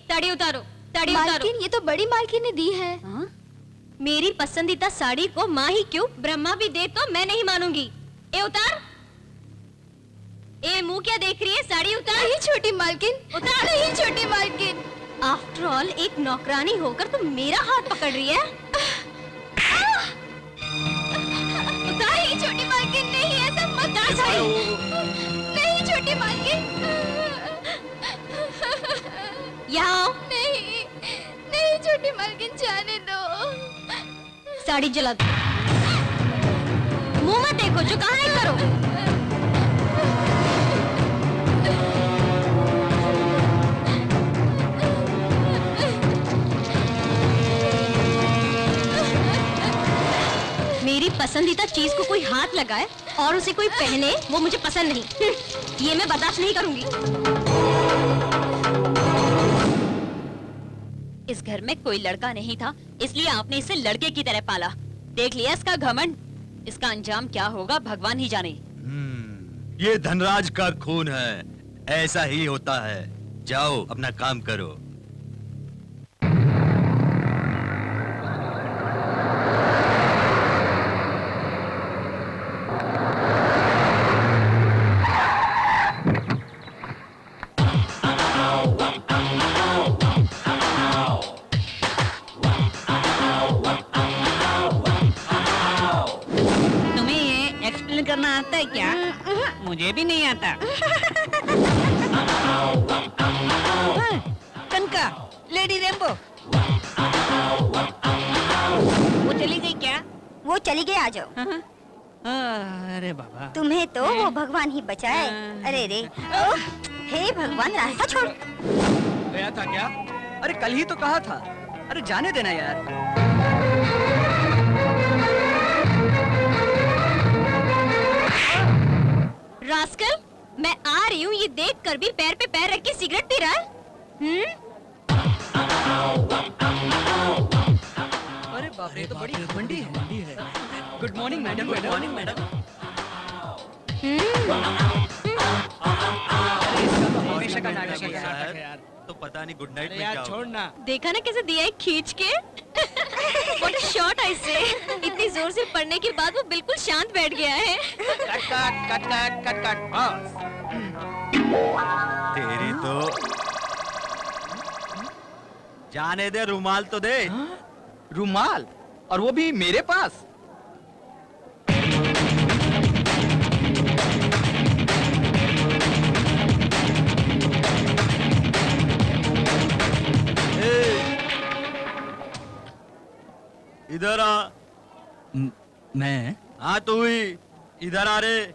साड़ी उतारो, साड़ी उतारो। मालकिन, ये तो बड़ी मालकिन ने दी है। मेरी पसंदीदा साड़ी को माँ ही क्यों, ब्रह्मा भी दे तो मैं नहीं मानूंगी। ए उतार। ए मुंह क्या देख रही है, साड़ी उतार। नहीं छोटी मालकिन, उतार। नहीं छोटी मालकिन। आफ्टर ऑल एक नौकरानी होकर तुम मेरा हाथ पकड़ रही है। उतार। नहीं छोटी मालकिन, नहीं ऐसा मत उतार साड़ी। नहीं छोटी मालकिन, यहाँ नहीं, नहीं छोटी मालकिन, जाने दो। साड़ी जला दो। मुंह मत देखो, जो कहा है करो। मेरी पसंदीदा चीज को कोई हाथ लगाए और उसे कोई पहने, वो मुझे पसंद नहीं। ये मैं बर्दाश्त नहीं करूंगी। इस घर में कोई लड़का नहीं था, इसलिए आपने इसे लड़के की तरह पाला। देख लिया इसका घमंड, इसका अंजाम क्या होगा भगवान ही जाने। ये धनराज का खून है, ऐसा ही होता है। जाओ अपना काम करो। तुम्हें ये एक्सप्लेन करना आता है क्या? मुझे भी नहीं आता। कनका, लेडी रेम्बो, वो चली गई क्या? वो चली गई, आ जाओ। अरे बाबा, तुम्हें तो वो भगवान ही बचाए। अरे रे, हे भगवान, रास्ता छोड़। गया था क्या? अरे कल ही तो कहा था। अरे जाने देना यार। रास्कल, मैं आ रही हूँ ये देख कर भी पैर पे पैर रख के सिगरेट पी रहा है। अरे बाप रे, तो बड़ी घमंडी है। Good morning madam. Good morning madam. हमेशा का नाटक है यार। तो पता नहीं गुड नाइट में यार क्या छोड़ होगा। ना। देखा ना कैसे दिया है खींच के। What a shot I say। इतनी जोर से पढ़ने के बाद वो बिल्कुल शांत बैठ गया है। कट बस। तेरी तो जाने दे, रुमाल तो दे। रुमाल, और वो भी मेरे पास। इधर आ। मैं हाँ तू ही, इधर आ रे।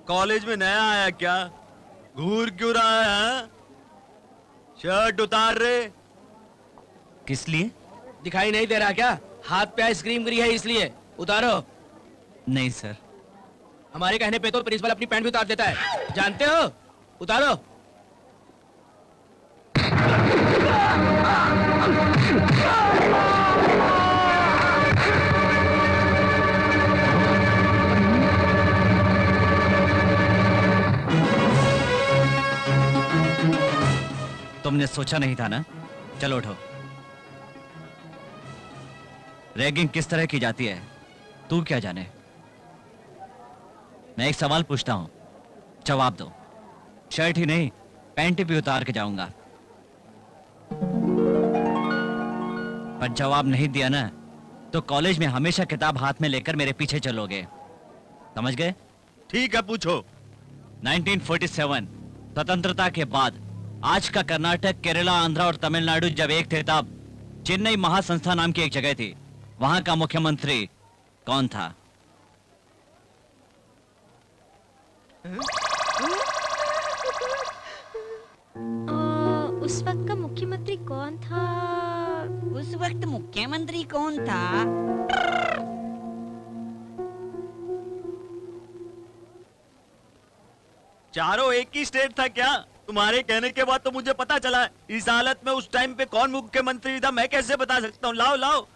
कॉलेज में नया आया क्या? घूर क्यों रहा है? हाँ? शर्ट उतार रे। किस लिए? दिखाई नहीं दे रहा क्या? हाथ पे आइसक्रीम गिरी है इसलिए। उतारो। नहीं सर। हमारे कहने पे तो प्रिंसिपल अपनी पैंट भी उतार देता है, जानते हो? उतारो। तुमने सोचा नहीं था ना? चलो उठो। रैगिंग किस तरह की जाती है तू क्या जाने। मैं एक सवाल पूछता हूं, जवाब दो। शर्ट ही नहीं, पैंट भी उतार के जाऊंगा। पर जवाब नहीं दिया ना तो कॉलेज में हमेशा किताब हाथ में लेकर मेरे पीछे चलोगे, समझ गए? ठीक है, पूछो। 1947 स्वतंत्रता के बाद आज का कर्नाटक, केरला, आंध्र और तमिलनाडु जब एक थे तब चेन्नई महासंस्था नाम की एक जगह थी। वहां का मुख्यमंत्री कौन था? उस वक्त का मुख्यमंत्री कौन था? उस वक्त मुख्यमंत्री कौन था? चारों एक ही स्टेट था क्या? तुम्हारे कहने के बाद तो मुझे पता चला। इस हालत में उस टाइम पे कौन मुख्यमंत्री था मैं कैसे बता सकता हूँ? लाओ लाओ।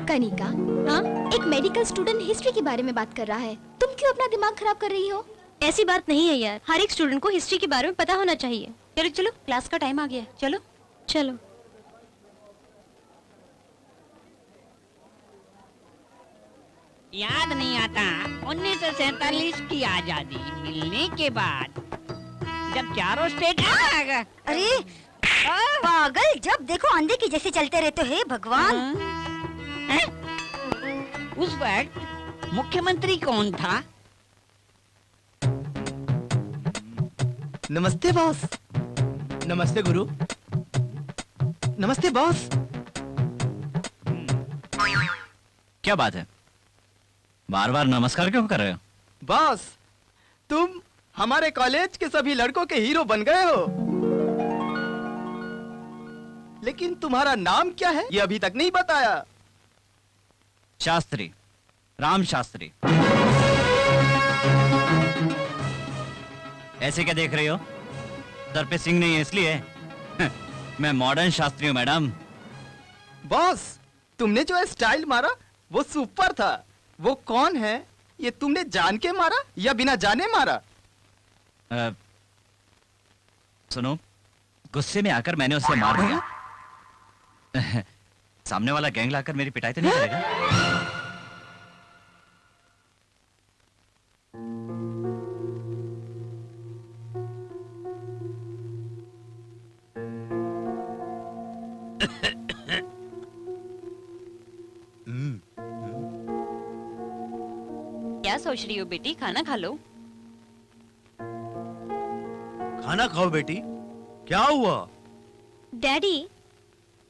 कनिका, हाँ? एक मेडिकल स्टूडेंट हिस्ट्री के बारे में बात कर रहा है। तुम क्यों अपना दिमाग खराब कर रही हो? ऐसी बात नहीं है यार, हर एक स्टूडेंट को हिस्ट्री के बारे में पता होना चाहिए। चलो चलो, क्लास का टाइम आ गया, चलो चलो। याद नहीं आता 1947 की आजादी मिलने के बाद जब चारों स्टेट अरे पागल, जब देखो अंधे की जैसे चलते रहते हैं भगवान। उस वक्त मुख्यमंत्री कौन था? नमस्ते बॉस। नमस्ते गुरु। नमस्ते बॉस। क्या बात है, बार बार नमस्कार क्यों कर रहे हो? बॉस, तुम हमारे कॉलेज के सभी लड़कों के हीरो बन गए हो। लेकिन तुम्हारा नाम क्या है ये अभी तक नहीं बताया। शास्त्री, राम शास्त्री। ऐसे क्या देख रही हो? सर पे सिंह नहीं है इसलिए। मैं मॉडर्न शास्त्री हूं मैडम। बॉस, तुमने जो स्टाइल मारा वो सुपर था। वो कौन है? ये तुमने जान के मारा या बिना जाने मारा? सुनो, गुस्से में आकर मैंने उसे मार दिया। सामने वाला गैंग लाकर मेरी पिटाई तो नहीं करेगा? क्या सोच रही हो बेटी, खाना खा लो। खाना खाओ बेटी। क्या हुआ? डैडी,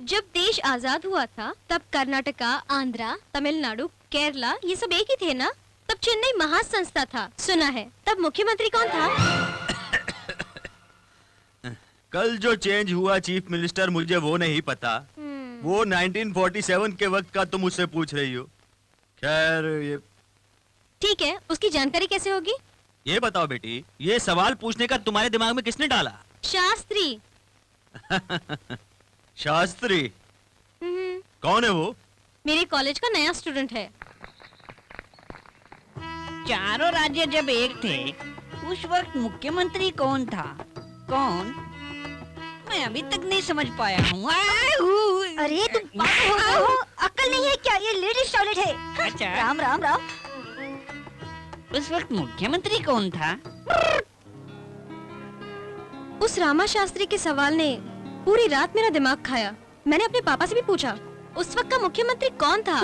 जब देश आजाद हुआ था तब कर्नाटका, आंध्रा, तमिलनाडु, केरला ये सब एक ही थे ना? तब चेन्नई महासंस्था था, सुना है। तब मुख्यमंत्री कौन था? कल जो चेंज हुआ चीफ मिनिस्टर, मुझे वो नहीं पता। वो 1947 के वक्त का तुम मुझसे पूछ रही हो। खैर, ये ठीक है, उसकी जानकारी कैसे होगी? ये बताओ बेटी, ये सवाल पूछने का तुम्हारे दिमाग में किसने डाला? शास्त्री। शास्त्री? कौन है वो? मेरे कॉलेज का नया स्टूडेंट है। चारों राज्य जब एक थे उस वक्त मुख्यमंत्री कौन था? कौन? मैं अभी तक नहीं समझ पाया हूँ। अरे तुम पागल हो गए हो? अक्ल नहीं है क्या? ये लेडीज टॉयलेट है। अच्छा। राम राम राम। उस वक्त मुख्यमंत्री कौन था? उस रामा शास्त्री के सवाल ने पूरी रात मेरा दिमाग खाया। मैंने अपने पापा से भी पूछा, उस वक्त का मुख्यमंत्री कौन था?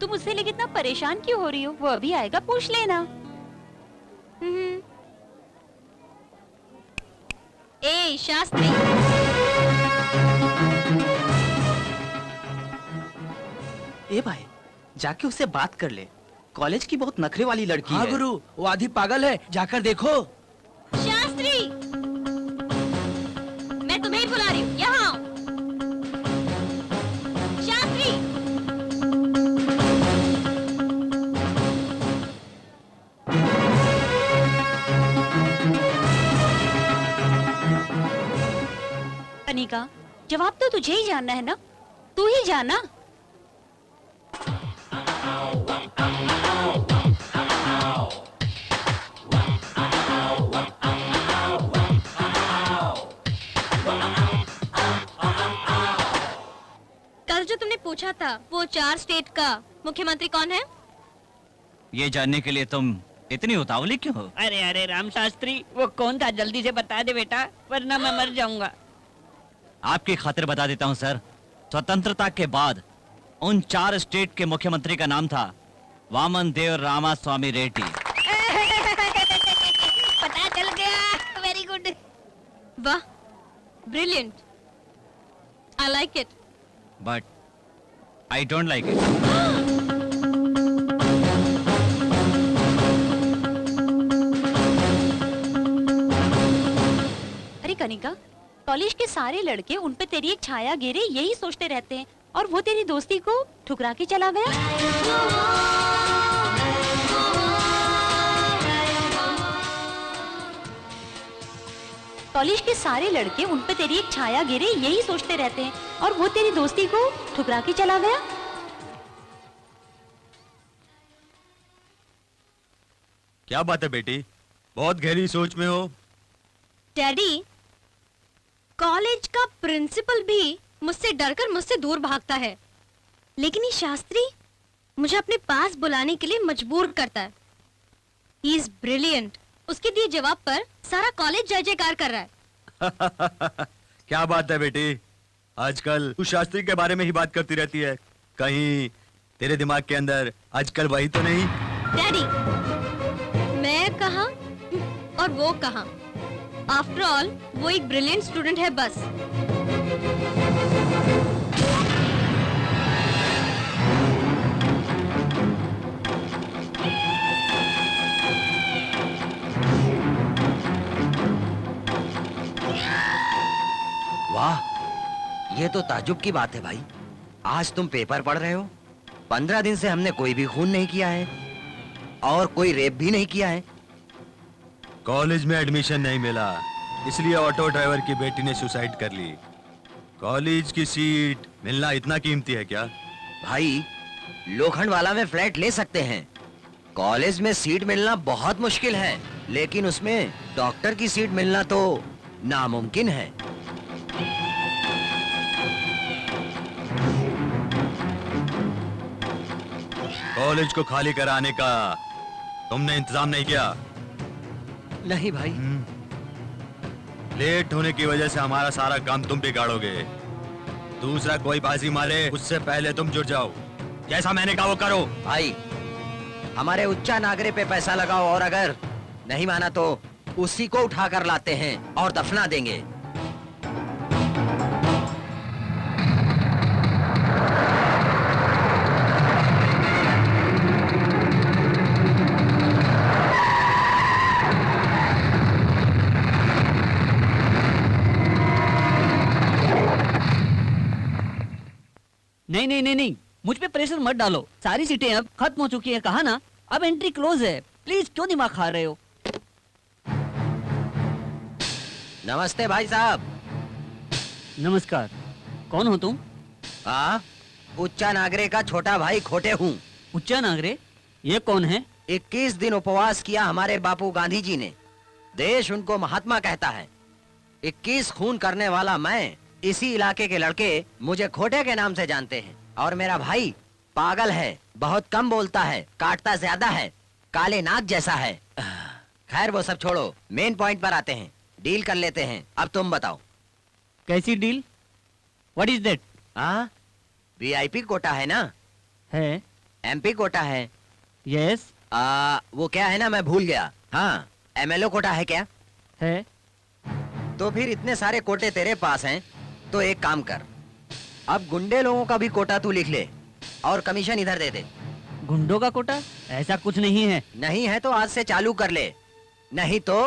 तुम उससे लेकर इतना परेशान क्यों हो रही हो? वो अभी आएगा, पूछ लेना। ए शास्त्री। ए भाई, जाके उससे बात कर ले। कॉलेज की बहुत नखरे वाली लड़की हाँ है। गुरु, वो आधी पागल है, जाकर देखो। शास्त्री, मैं तुम्हें ही बुला रही हूँ, यहाँ आओ। शास्त्री। अनिका, जवाब तो तुझे ही जानना है ना, तू ही जाना। कल जो तुमने पूछा था, वो 4 स्टेट का मुख्यमंत्री कौन है? ये जानने के लिए तुम इतनी उतावली क्यों हो? अरे अरे राम शास्त्री, वो कौन था? जल्दी से बता दे बेटा, वरना मैं मर जाऊंगा। आपकी खातिर बता देता हूँ सर। स्वतंत्रता के बाद उन 4 स्टेट के मुख्यमंत्री का नाम था वामन देव रामा स्वामी रेड्डी। पता चल गया। Very good. वाह, brilliant. I like it. But I don't like it. अरे कनिका, कॉलेज के सारे लड़के उन पे तेरी एक छाया गिरे यही सोचते रहते हैं, और वो तेरी दोस्ती को ठुकरा के चला गया। कॉलेज के सारे लड़के उन पे तेरी एक छाया गिरे यही सोचते रहते हैं, और वो तेरी दोस्ती को ठुकरा के चला गया। क्या बात है बेटी, बहुत गहरी सोच में हो। डैडी, कॉलेज का प्रिंसिपल भी मुझसे डरकर मुझसे दूर भागता है, लेकिन ये शास्त्री मुझे अपने पास बुलाने के लिए मजबूर करता है। He is brilliant. उसके दिए जवाब पर सारा कॉलेज जय जयकार कर रहा है। क्या बात है बेटी, आजकल तू शास्त्री के बारे में ही बात करती रहती है। कहीं तेरे दिमाग के अंदर आजकल वही तो नहीं? डैडी, मैं कहा और वो कहा, आफ्टर ऑल वो एक ब्रिलियंट स्टूडेंट है बस। वाह, ये तो ताज्जुब की बात है भाई। आज तुम पेपर पढ़ रहे हो, 15 दिन से हमने कोई भी खून नहीं किया है और कोई रेप भी नहीं किया है। कॉलेज में एडमिशन नहीं मिला, इसलिए ऑटो ड्राइवर की बेटी ने सुसाइड कर ली। कॉलेज की सीट मिलना इतना कीमती है क्या? भाई लोखंड वाला में फ्लैट ले सकते हैं, कॉलेज में सीट मिलना बहुत मुश्किल है, लेकिन उसमें डॉक्टर की सीट मिलना तो नामुमकिन है। कॉलेज को खाली कराने का तुमने इंतजाम नहीं किया? नहीं भाई। लेट होने की वजह से हमारा सारा काम तुम बिगाड़ोगे। दूसरा कोई बाजी मारे उससे पहले तुम जुट जाओ। जैसा मैंने कहा वो करो। भाई हमारे उच्चा नागरे पे पैसा लगाओ और अगर नहीं माना तो उसी को उठा कर लाते हैं और दफना देंगे। नहीं नहीं नहीं नहीं, मुझ पे प्रेशर मत डालो। सारी सीटें अब खत्म हो चुकी हैं, कहा ना। अब एंट्री क्लोज है, प्लीज क्यों दिमाग खा रहे हो? नमस्ते भाई साहब। नमस्कार, कौन हो तुम? हाँ, उच्चा नागरे का छोटा भाई खोटे हूँ। उच्चा नागरे? ये कौन है? 21 दिन उपवास किया हमारे बापू गांधी जी ने, देश उनको महात्मा कहता है। 21 खून करने वाला मैं, इसी इलाके के लड़के मुझे खोटे के नाम से जानते हैं। और मेरा भाई पागल है, बहुत कम बोलता है, काटता ज्यादा है, काले नाग जैसा है। खैर वो सब छोड़ो, मेन पॉइंट पर आते हैं, डील कर लेते हैं। अब तुम बताओ। कैसी डील? What is that? हाँ, VIP कोटा है ना? है। MP कोटा है? यस। वो क्या है ना, मैं भूल गया। हाँ, MLO कोटा है क्या? है। तो फिर इतने सारे कोटे तेरे पास हैं, तो एक काम कर, अब गुंडे लोगों का भी कोटा तू लिख ले और कमीशन इधर दे दे। गुंडों का कोटा? ऐसा कुछ नहीं है। नहीं है तो आज से चालू कर ले, नहीं तो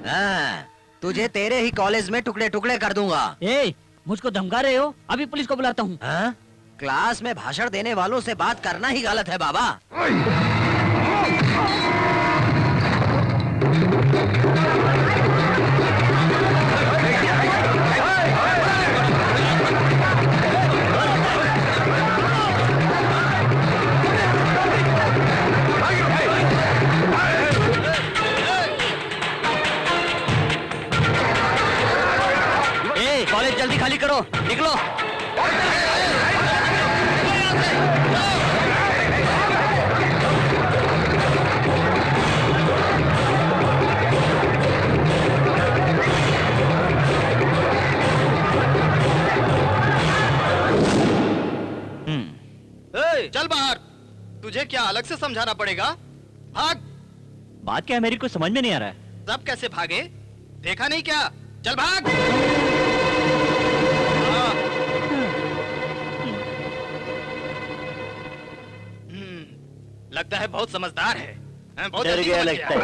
हाँ, तुझे तेरे ही कॉलेज में टुकड़े टुकड़े कर दूंगा। ए, मुझको धमका रहे हो? अभी पुलिस को बुलाता हूँ। हाँ? क्लास में भाषण देने वालों से बात करना ही गलत है बाबा। कॉलेज जल्दी खाली करो, निकलो। चल बाहर, तुझे क्या अलग से समझाना पड़ेगा? भाग। बात क्या है मेरी, को समझ में नहीं आ रहा है। सब कैसे भागे, देखा नहीं क्या? चल भाग। लगता है बहुत समझदार है। बहुत डर जल्दी गया समझ लगता है।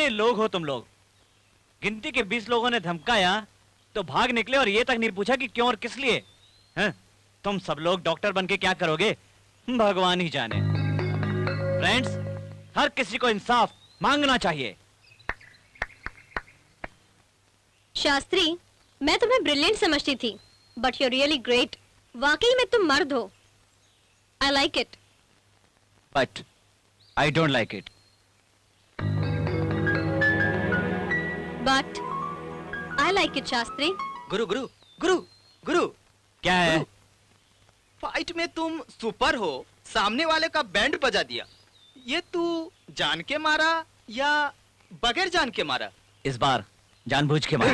कितने लोग हो तुम लोग? गिनती के 20 लोगों ने धमकाया तो भाग निकले और ये तक नहीं पूछा कि क्यों और किस लिए? हैं? तुम सब लोग डॉक्टर बन के क्या करोगे, भगवान ही जाने। फ्रेंड्स, हर किसी को इंसाफ मांगना चाहिए। शास्त्री, मैं तुम्हें ब्रिलियंट समझती थी, बट यू रियली ग्रेट। वाकई में तुम मर्द हो। आई like it. But I don't like it. But I like it Shastri. गुरु गुरु गुरु गुरु, क्या है? फाइट में तुम सुपर हो, सामने वाले का बैंड बजा दिया। ये तू जान के मारा या बगैर जान के मारा? इस बार जानबूझ के मारा।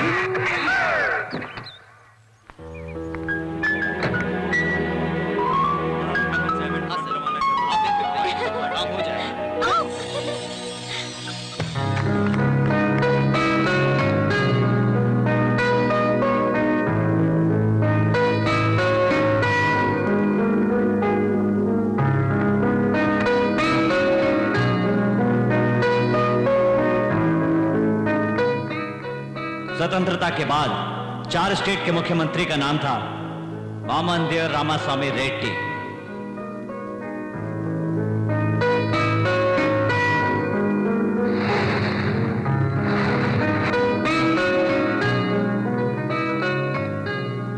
हो जाए। स्वतंत्रता के बाद 4 स्टेट के मुख्यमंत्री का नाम था वामन देव रामास्वामी रेड्डी।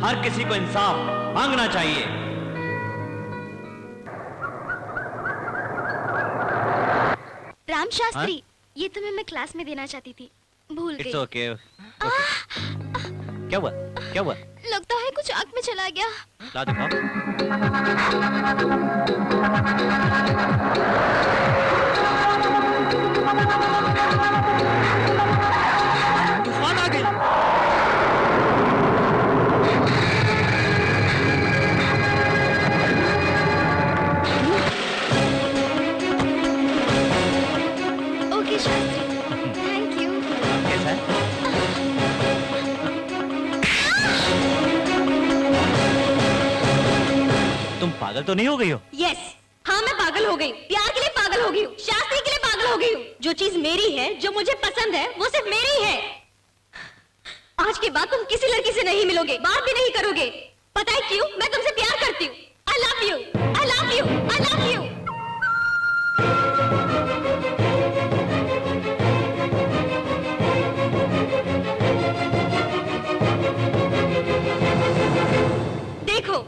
हर किसी को इंसाफ मांगना चाहिए। राम शास्त्री, ये तुम्हें मैं क्लास में देना चाहती थी, भूल गई। It's okay. क्या हुआ? क्या हुआ? लगता है कुछ आंख में चला गया। ला दिखाओ। तूफान आ गई। Okay Shastri, thank you. कैसा है? तुम पागल तो नहीं हो गई हो? यस, हाँ मैं पागल हो गई। प्यार के लिए पागल हो गई हूँ, शास्त्री के लिए पागल हो गई हूँ। जो चीज मेरी है, जो मुझे पसंद है, वो सिर्फ मेरी है। आज के बाद तुम किसी लड़की से नहीं मिलोगे, बात भी नहीं करोगे। पता है क्यों? मैं तुमसे प्यार करती हूँ। आई love you, I love you, I love you. देखो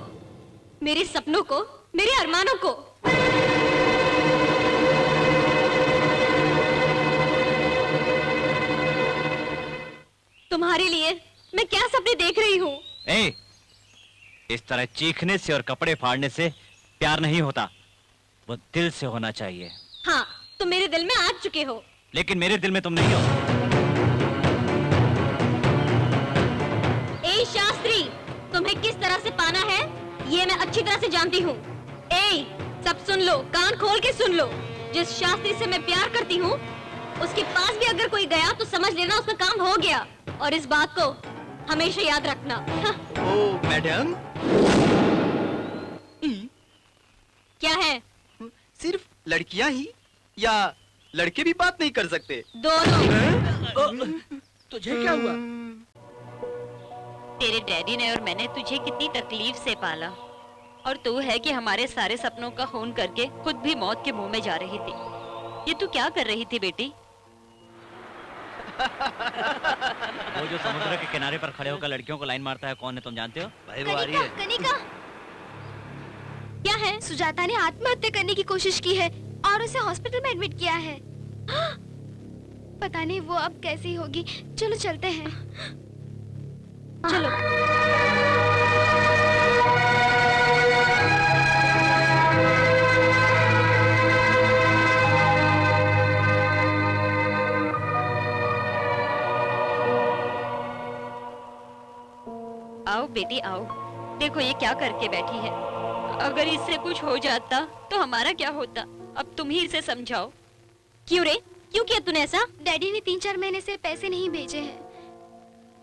मेरे सपनों को, मेरे अरमानों को। तुम्हारे लिए मैं क्या सपने देख रही हूँ। ए, इस तरह चीखने से और कपड़े फाड़ने से प्यार नहीं होता, वो दिल से होना चाहिए। हाँ, तुम मेरे दिल में आ चुके हो। लेकिन मेरे दिल में तुम नहीं हो। ए शास्त्री, तुम्हें किस तरह से पाना है ये मैं अच्छी तरह से जानती हूँ। ए, सब सुन लो, कान खोल के सुन लो। जिस शास्त्री से मैं प्यार करती हूँ, उसके पास भी अगर कोई गया तो समझ लेना उसका काम हो गया। और इस बात को हमेशा याद रखना। ओ मैडम, क्या है? सिर्फ लड़कियां ही या लड़के भी बात नहीं कर सकते? दोनों। तुझे क्या हुआ? तेरे डैडी ने और मैंने तुझे कितनी तकलीफ से पाला, और तू है कि हमारे सारे सपनों का खून करके खुद भी मौत के मुंह में जा रही थी। ये तू क्या कर रही थी बेटी? वो जो समुद्र के किनारे पर खड़े होकर लड़कियों को लाइन मारता है, कौन है तुम जानते हो? भाई वो आ रही है। कनिका, क्या है? सुजाता ने आत्महत्या करने की कोशिश की है और उसे हॉस्पिटल में एडमिट किया है। पता नहीं वो अब कैसी होगी। चलो चलते हैं। चलो। आओ बेटी आओ, देखो ये क्या करके बैठी है। अगर इससे कुछ हो जाता तो हमारा क्या होता? अब तुम ही इसे समझाओ। क्यों रे, क्यों किया तूने ऐसा? डैडी ने 3-4 महीने से पैसे नहीं भेजे हैं।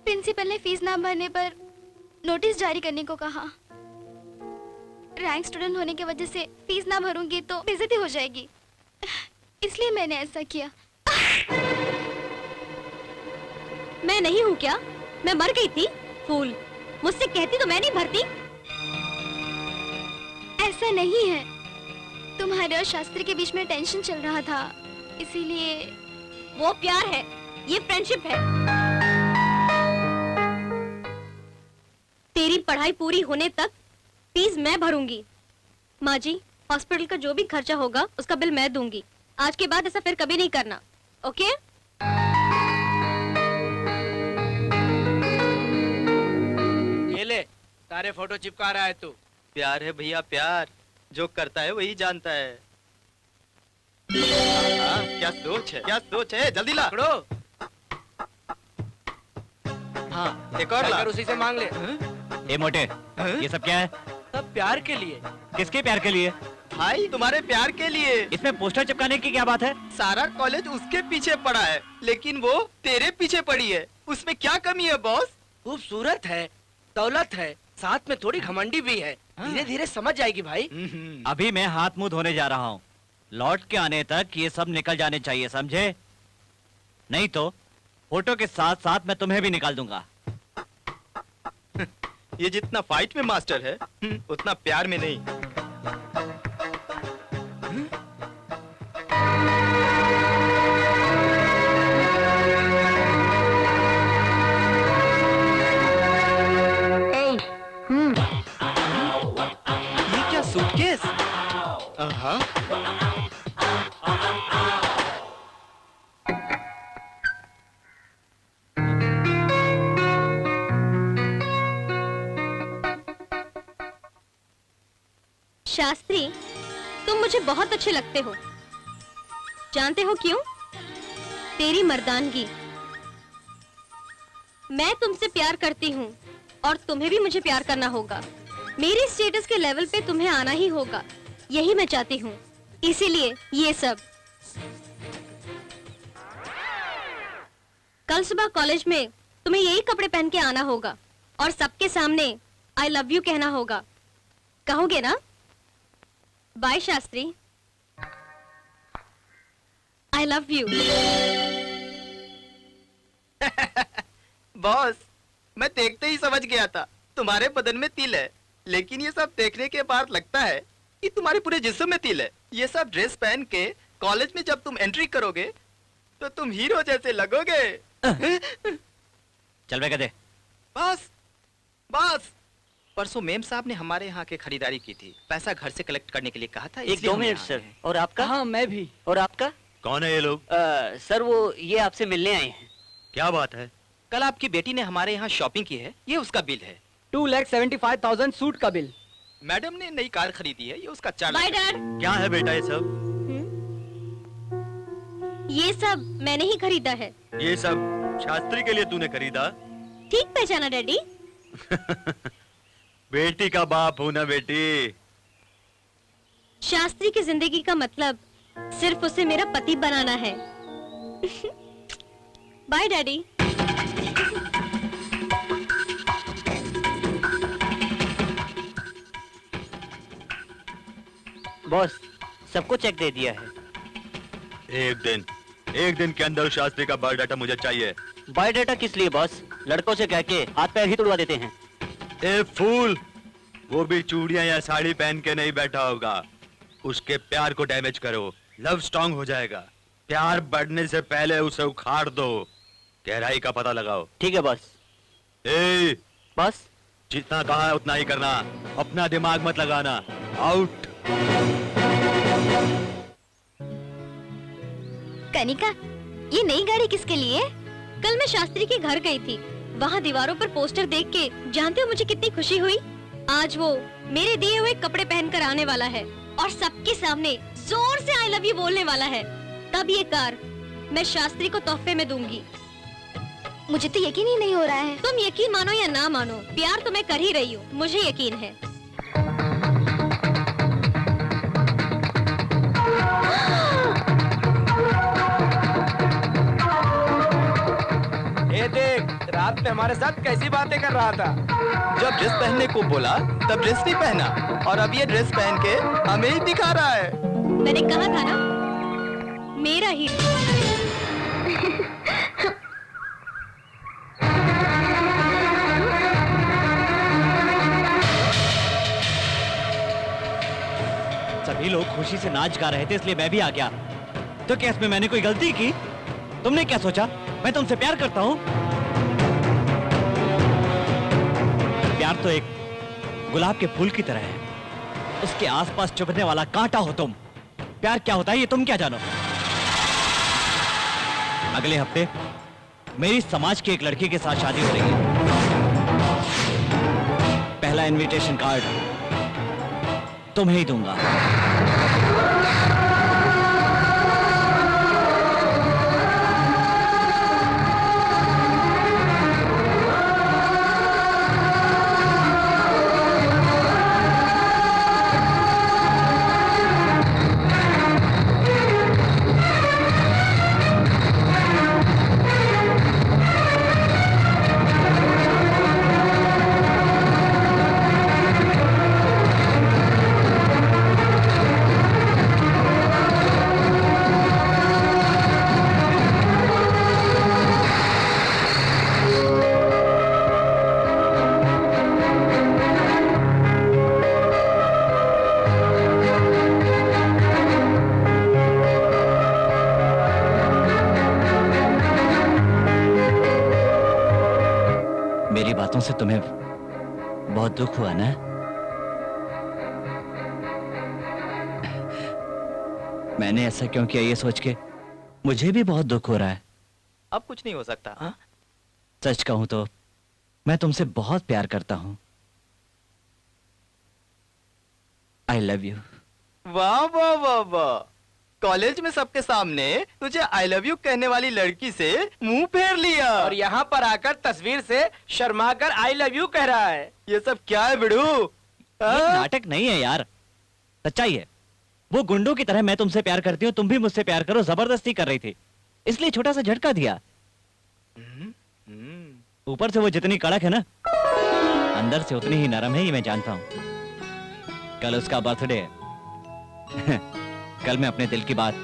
प्रिंसिपल ने फीस ना भरने पर नोटिस जारी करने को कहा। रैंक स्टूडेंट होने की वजह से फीस ना भरूंगी तो बेइज्जती हो जाएगी, इसलिए मैंने ऐसा किया। मैं नहीं हूँ क्या? मैं मर गई थी? फूल, मुझसे कहती तो मैं नहीं भरती। ऐसा नहीं है, तुम्हारे और शास्त्री के बीच में टेंशन चल रहा था, इसीलिए। वो प्यार है, ये फ्रेंडशिप है। तेरी पढ़ाई पूरी होने तक फीस मैं भरूंगी। माँ जी, हॉस्पिटल का जो भी खर्चा होगा उसका बिल मैं दूंगी। आज के बाद ऐसा फिर कभी नहीं करना, ओके? ये ले, सारे फोटो चिपका रहा है तू। प्यार है भैया, प्यार जो करता है वही जानता है। हाँ, क्या सोच है, क्या सोच है, जल्दी ला। पकड़ो। हाँ, एक और ला। जाकर उसी से मांग ले। ए मोटे, ये सब क्या है? सब प्यार के लिए। किसके प्यार के लिए? भाई तुम्हारे प्यार के लिए। इसमें पोस्टर चिपकाने की क्या बात है? सारा कॉलेज उसके पीछे पड़ा है, लेकिन वो तेरे पीछे पड़ी है। उसमें क्या कमी है बॉस? खूबसूरत है, दौलत है, साथ में थोड़ी घमंडी भी है। धीरे धीरे समझ जाएगी भाई। अभी मैं हाथ मुंह धोने जा रहा हूँ। लौट के आने तक ये सब निकल जाने चाहिए, समझे? नहीं तो फोटो के साथ साथ मैं तुम्हें भी निकाल दूंगा। ये जितना फाइट में मास्टर है, उतना प्यार में नहीं। ये क्या सूटकेस? हाँ। शास्त्री, तुम मुझे बहुत अच्छे लगते हो। जानते हो क्यों? तेरी मर्दानगी। मैं तुमसे प्यार करती हूँ और तुम्हें भी मुझे प्यार करना होगा। मेरी स्टेटस के लेवल पे तुम्हें आना ही होगा, यही मैं चाहती हूँ। इसीलिए ये सब। कल सुबह कॉलेज में तुम्हें यही कपड़े पहन के आना होगा और सबके सामने आई लव यू कहना होगा। कहोगे ना? Bye Shastri, I love you. Boss, मैं देखते ही समझ गया था तुम्हारे बदन में तिल है, लेकिन ये सब देखने के बाद लगता है कि तुम्हारे पूरे जिस्म में तिल है। ये सब ड्रेस पहन के कॉलेज में जब तुम एंट्री करोगे तो तुम हीरो जैसे लगोगे। चल बे गधे। बस बस, परसों मेम साहब ने हमारे यहाँ के खरीदारी की थी, पैसा घर से कलेक्ट करने के लिए कहा था। एक इसलिए 2 हम मिनट यहाँ सर। आए हैं। और आपका? हाँ, मैं भी। और आपका? कौन है ये लोग? सर वो ये आपसे मिलने आए हैं। क्या बात है? कल आपकी बेटी ने हमारे यहाँ शॉपिंग की है, ये उसका बिल है। 2,75,000 सूट का बिल। मैडम ने नई कार खरीदी है, ये उसका 4 बाय लाख है। डैड। क्या है बेटा ये सब? ये सब मैंने ही खरीदा है। ये सब शास्त्री के लिए तूने खरीदा? ठीक पहचाना डैडी। बेटी का बाप हूं ना बेटी। शास्त्री की जिंदगी का मतलब सिर्फ उसे मेरा पति बनाना है। Bye daddy. बॉस, सबको चेक दे दिया है। एक दिन के अंदर शास्त्री का बायोडाटा मुझे चाहिए। बायोडाटा किस लिए बॉस? लड़कों से कह के हाथ पैर ही तुड़वा देते हैं। ए फूल, वो भी चूड़ियां या साड़ी पहन के नहीं बैठा होगा। उसके प्यार को डैमेज करो, लव स्ट्रॉन्ग हो जाएगा। प्यार बढ़ने से पहले उसे उखाड़ दो, गहराई का पता लगाओ। ठीक है बॉस। ए बॉस, जितना कहा है उतना ही करना, अपना दिमाग मत लगाना। आउट। कनिका, ये नई गाड़ी किसके लिए? कल मैं शास्त्री के घर गई थी, वहाँ दीवारों पर पोस्टर देख के जानते हो मुझे कितनी खुशी हुई। आज वो मेरे दिए हुए कपड़े पहनकर आने वाला है और सबके सामने जोर से आई लव यू बोलने वाला है। तब ये कार मैं शास्त्री को तोहफे में दूंगी। मुझे तो यकीन ही नहीं हो रहा है। तुम यकीन मानो या ना मानो, प्यार तो मैं कर ही रही हूँ, मुझे यकीन है। ये देख, रात में हमारे साथ कैसी बातें कर रहा था। जब ड्रेस पहनने को बोला तब ड्रेस नहीं पहना, और अब ये ड्रेस पहन के हमें ही दिखा रहा है। मैंने कहा था ना, मेरा ही। सभी लोग खुशी से नाच गा रहे थे इसलिए मैं भी आ गया। तो क्या इसमें मैंने कोई गलती की? तुमने क्या सोचा मैं तुमसे प्यार करता हूं? प्यार तो एक गुलाब के फूल की तरह है, उसके आसपास चुभने वाला कांटा हो तुम। प्यार क्या होता है ये तुम क्या जानो? अगले हफ्ते मेरी समाज की एक लड़की के साथ शादी हो रही है। पहला इनविटेशन कार्ड तुम्हें ही दूंगा। मेरी बातों से तुम्हें बहुत दुख हुआ ना? मैंने ऐसा क्यों किया ये सोच के मुझे भी बहुत दुख हो रहा है। अब कुछ नहीं हो सकता। हाँ? सच कहूं तो मैं तुमसे बहुत प्यार करता हूं। आई लव यू। वाह वाह वाह वाह, कॉलेज में सबके सामने तुझे आई लव यू कहने वाली लड़की से मुंह फेर लिया और यहाँ पर आकर तस्वीर से शर्माकर आई लव यू कह रहा है। ये सब क्या है बिड़ू? ये नाटक नहीं है यार, सच्चाई है। वो गुंडों की तरह मैं तुमसे प्यार करती हूँ, तुम भी मुझसे प्यार करो, जबरदस्ती कर रही थी इसलिए छोटा सा झटका दिया। ऊपर से वो जितनी कड़क है ना, अंदर से उतनी ही नरम है, ये मैं जानता हूँ। कल उसका बर्थडे है कल मैं अपने दिल की बात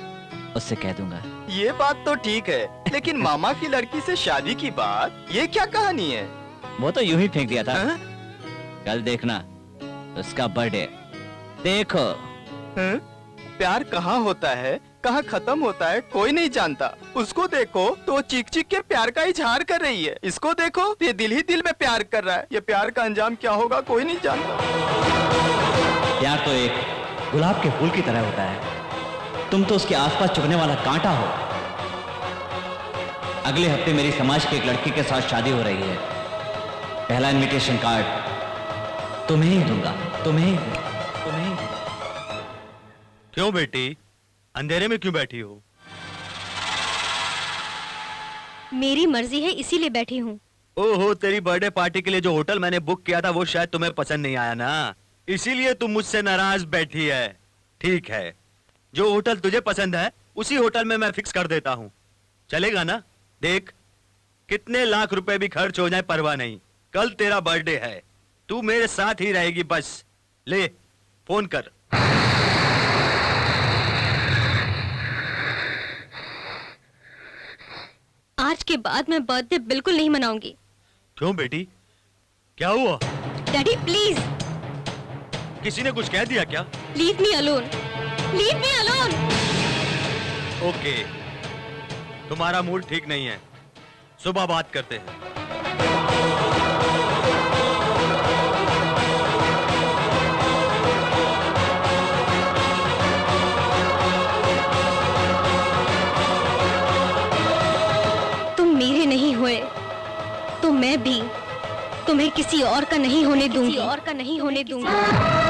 उससे कह दूंगा। ये बात तो ठीक है, लेकिन मामा की लड़की से शादी की बात, ये क्या कहानी है? वो तो यूं ही फेंक दिया था। हाँ? कल देखना उसका बर्थडे, देखो। हाँ? प्यार कहाँ होता है, कहाँ खत्म होता है, कोई नहीं जानता। उसको देखो तो वो चीख चीख के प्यार का इजहार कर रही है, इसको देखो तो ये दिल ही दिल में प्यार कर रहा है। ये प्यार का अंजाम क्या होगा कोई नहीं जानता। प्यार तो एक गुलाब के फूल की तरह होता है, तुम तो उसके आसपास चुभने वाला कांटा हो। अगले हफ्ते मेरी समाज की एक लड़की के साथ शादी हो रही है। पहला इनविटेशन कार्ड तुम्हें ही दूंगा, तुम्हें ही दूंगा। क्यों बेटी, अंधेरे में क्यों बैठी हो? मेरी मर्जी है इसीलिए बैठी हूँ। ओहो, तेरी बर्थडे पार्टी के लिए जो होटल मैंने बुक किया था वो शायद तुम्हें पसंद नहीं आया ना, इसीलिए तुम मुझसे नाराज बैठी है। ठीक है, जो होटल तुझे पसंद है उसी होटल में मैं फिक्स कर देता हूँ, चलेगा ना? देख, कितने लाख रुपए भी खर्च हो जाए परवाह नहीं, कल तेरा बर्थडे है, तू मेरे साथ ही रहेगी बस। ले फोन कर। आज के बाद मैं बर्थडे बिल्कुल नहीं मनाऊंगी। क्यों बेटी, क्या हुआ? Daddy please. किसी ने कुछ कह दिया क्या? Leave me alone, leave me alone. Okay, तुम्हारा मूड ठीक नहीं है, सुबह बात करते हैं। तुम मेरे नहीं हुए तो मैं भी तुम्हें किसी और का नहीं होने दूंगी, किसी और का नहीं होने दूंगी।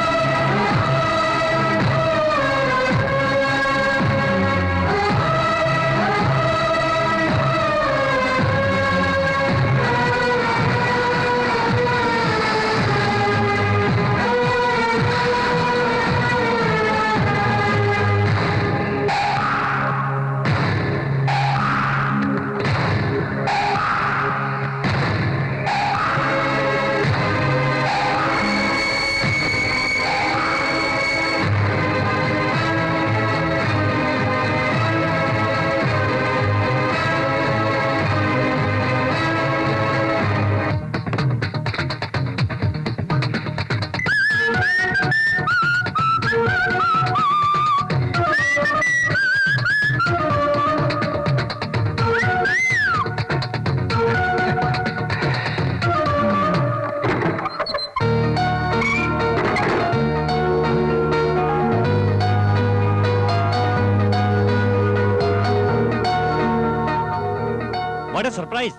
सरप्राइज।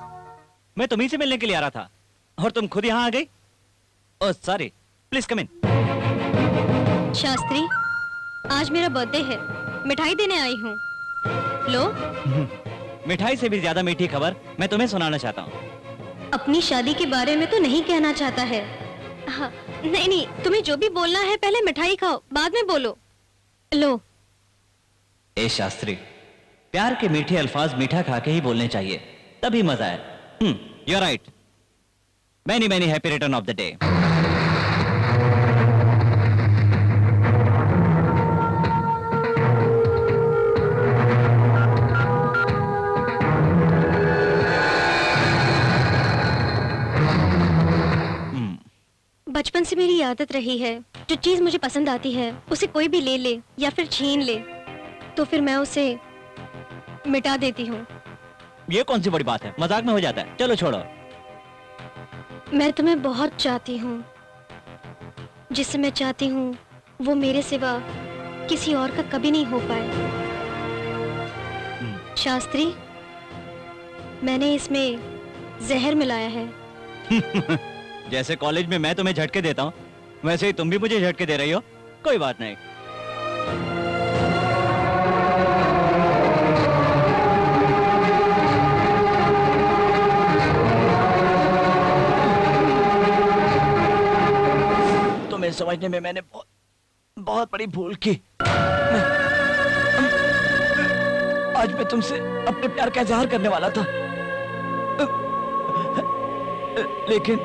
मैं तुम्हीं से मिलने के लिए आ रहा था और तुम खुद यहाँ आ गई। ओह सॉरी, प्लीज कम इन। शास्त्री, आज मेरा बर्थडे है, मिठाई देने आई हूँ। लो। मिठाई से भी ज्यादा मीठी खबर मैं तुम्हें सुनाना चाहता हूँ। अपनी शादी के बारे में तो नहीं कहना चाहता है। हाँ, नहीं नहीं, तुम्हें जो भी बोलना है पहले मिठाई खाओ, बाद में बोलो। लो। ए शास्त्री, प्यार के मीठे अल्फाज मीठा खा के ही बोलने चाहिए, तभी मजा है। You are right. Many many happy return of the day. बचपन से मेरी आदत रही है, जो चीज मुझे पसंद आती है उसे कोई भी ले ले या फिर छीन ले तो फिर मैं उसे मिटा देती हूँ। ये कौन सी बड़ी बात है, मजाक में हो जाता है। चलो छोड़ो। मैं तुम्हें बहुत चाहती हूँ, जिससे मैं चाहती हूँ वो मेरे सिवा किसी और का कभी नहीं हो पाए। शास्त्री, मैंने इसमें जहर मिलाया है। जैसे कॉलेज में मैं तुम्हें झटके देता हूँ, वैसे ही तुम भी मुझे झटके दे रही हो। कोई बात नहीं। तुम्हें समझने में मैंने बहुत बड़ी भूल की। आज मैं तुमसे अपने प्यार का इजहार करने वाला था, लेकिन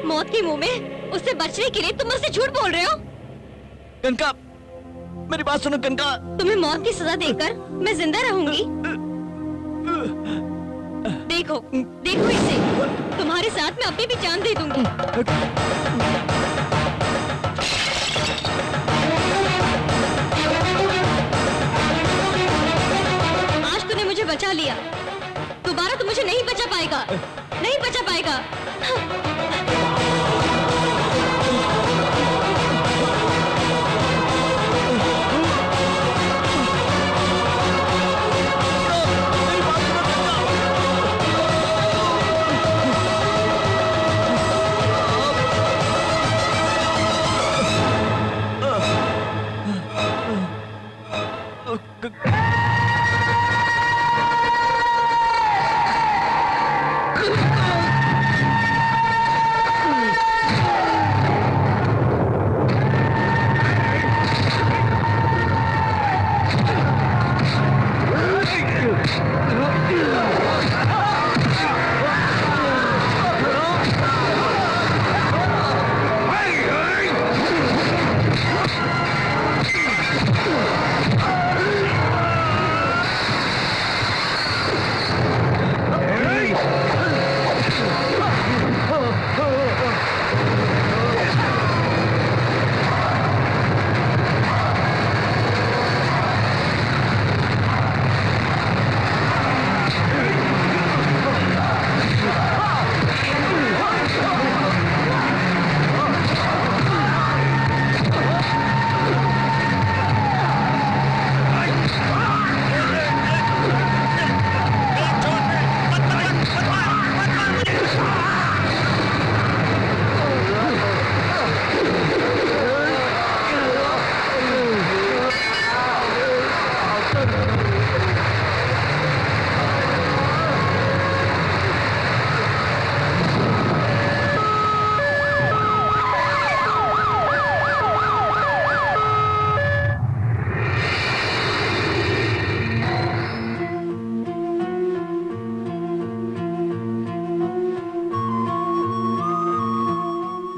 मौत के मुंह में उससे बचने के लिए तुम मुझसे झूठ बोल रहे हो। कनका, मेरी बात सुनो कनका। तुम्हें मौत की सजा देकर मैं जिंदा रहूंगी। देखो देखो इसे, तुम्हारे साथ मैं अपनी भी जान दे दूंगी। आज तूने मुझे बचा लिया, दोबारा तू मुझे नहीं बचा पाएगा, नहीं बचा पाएगा।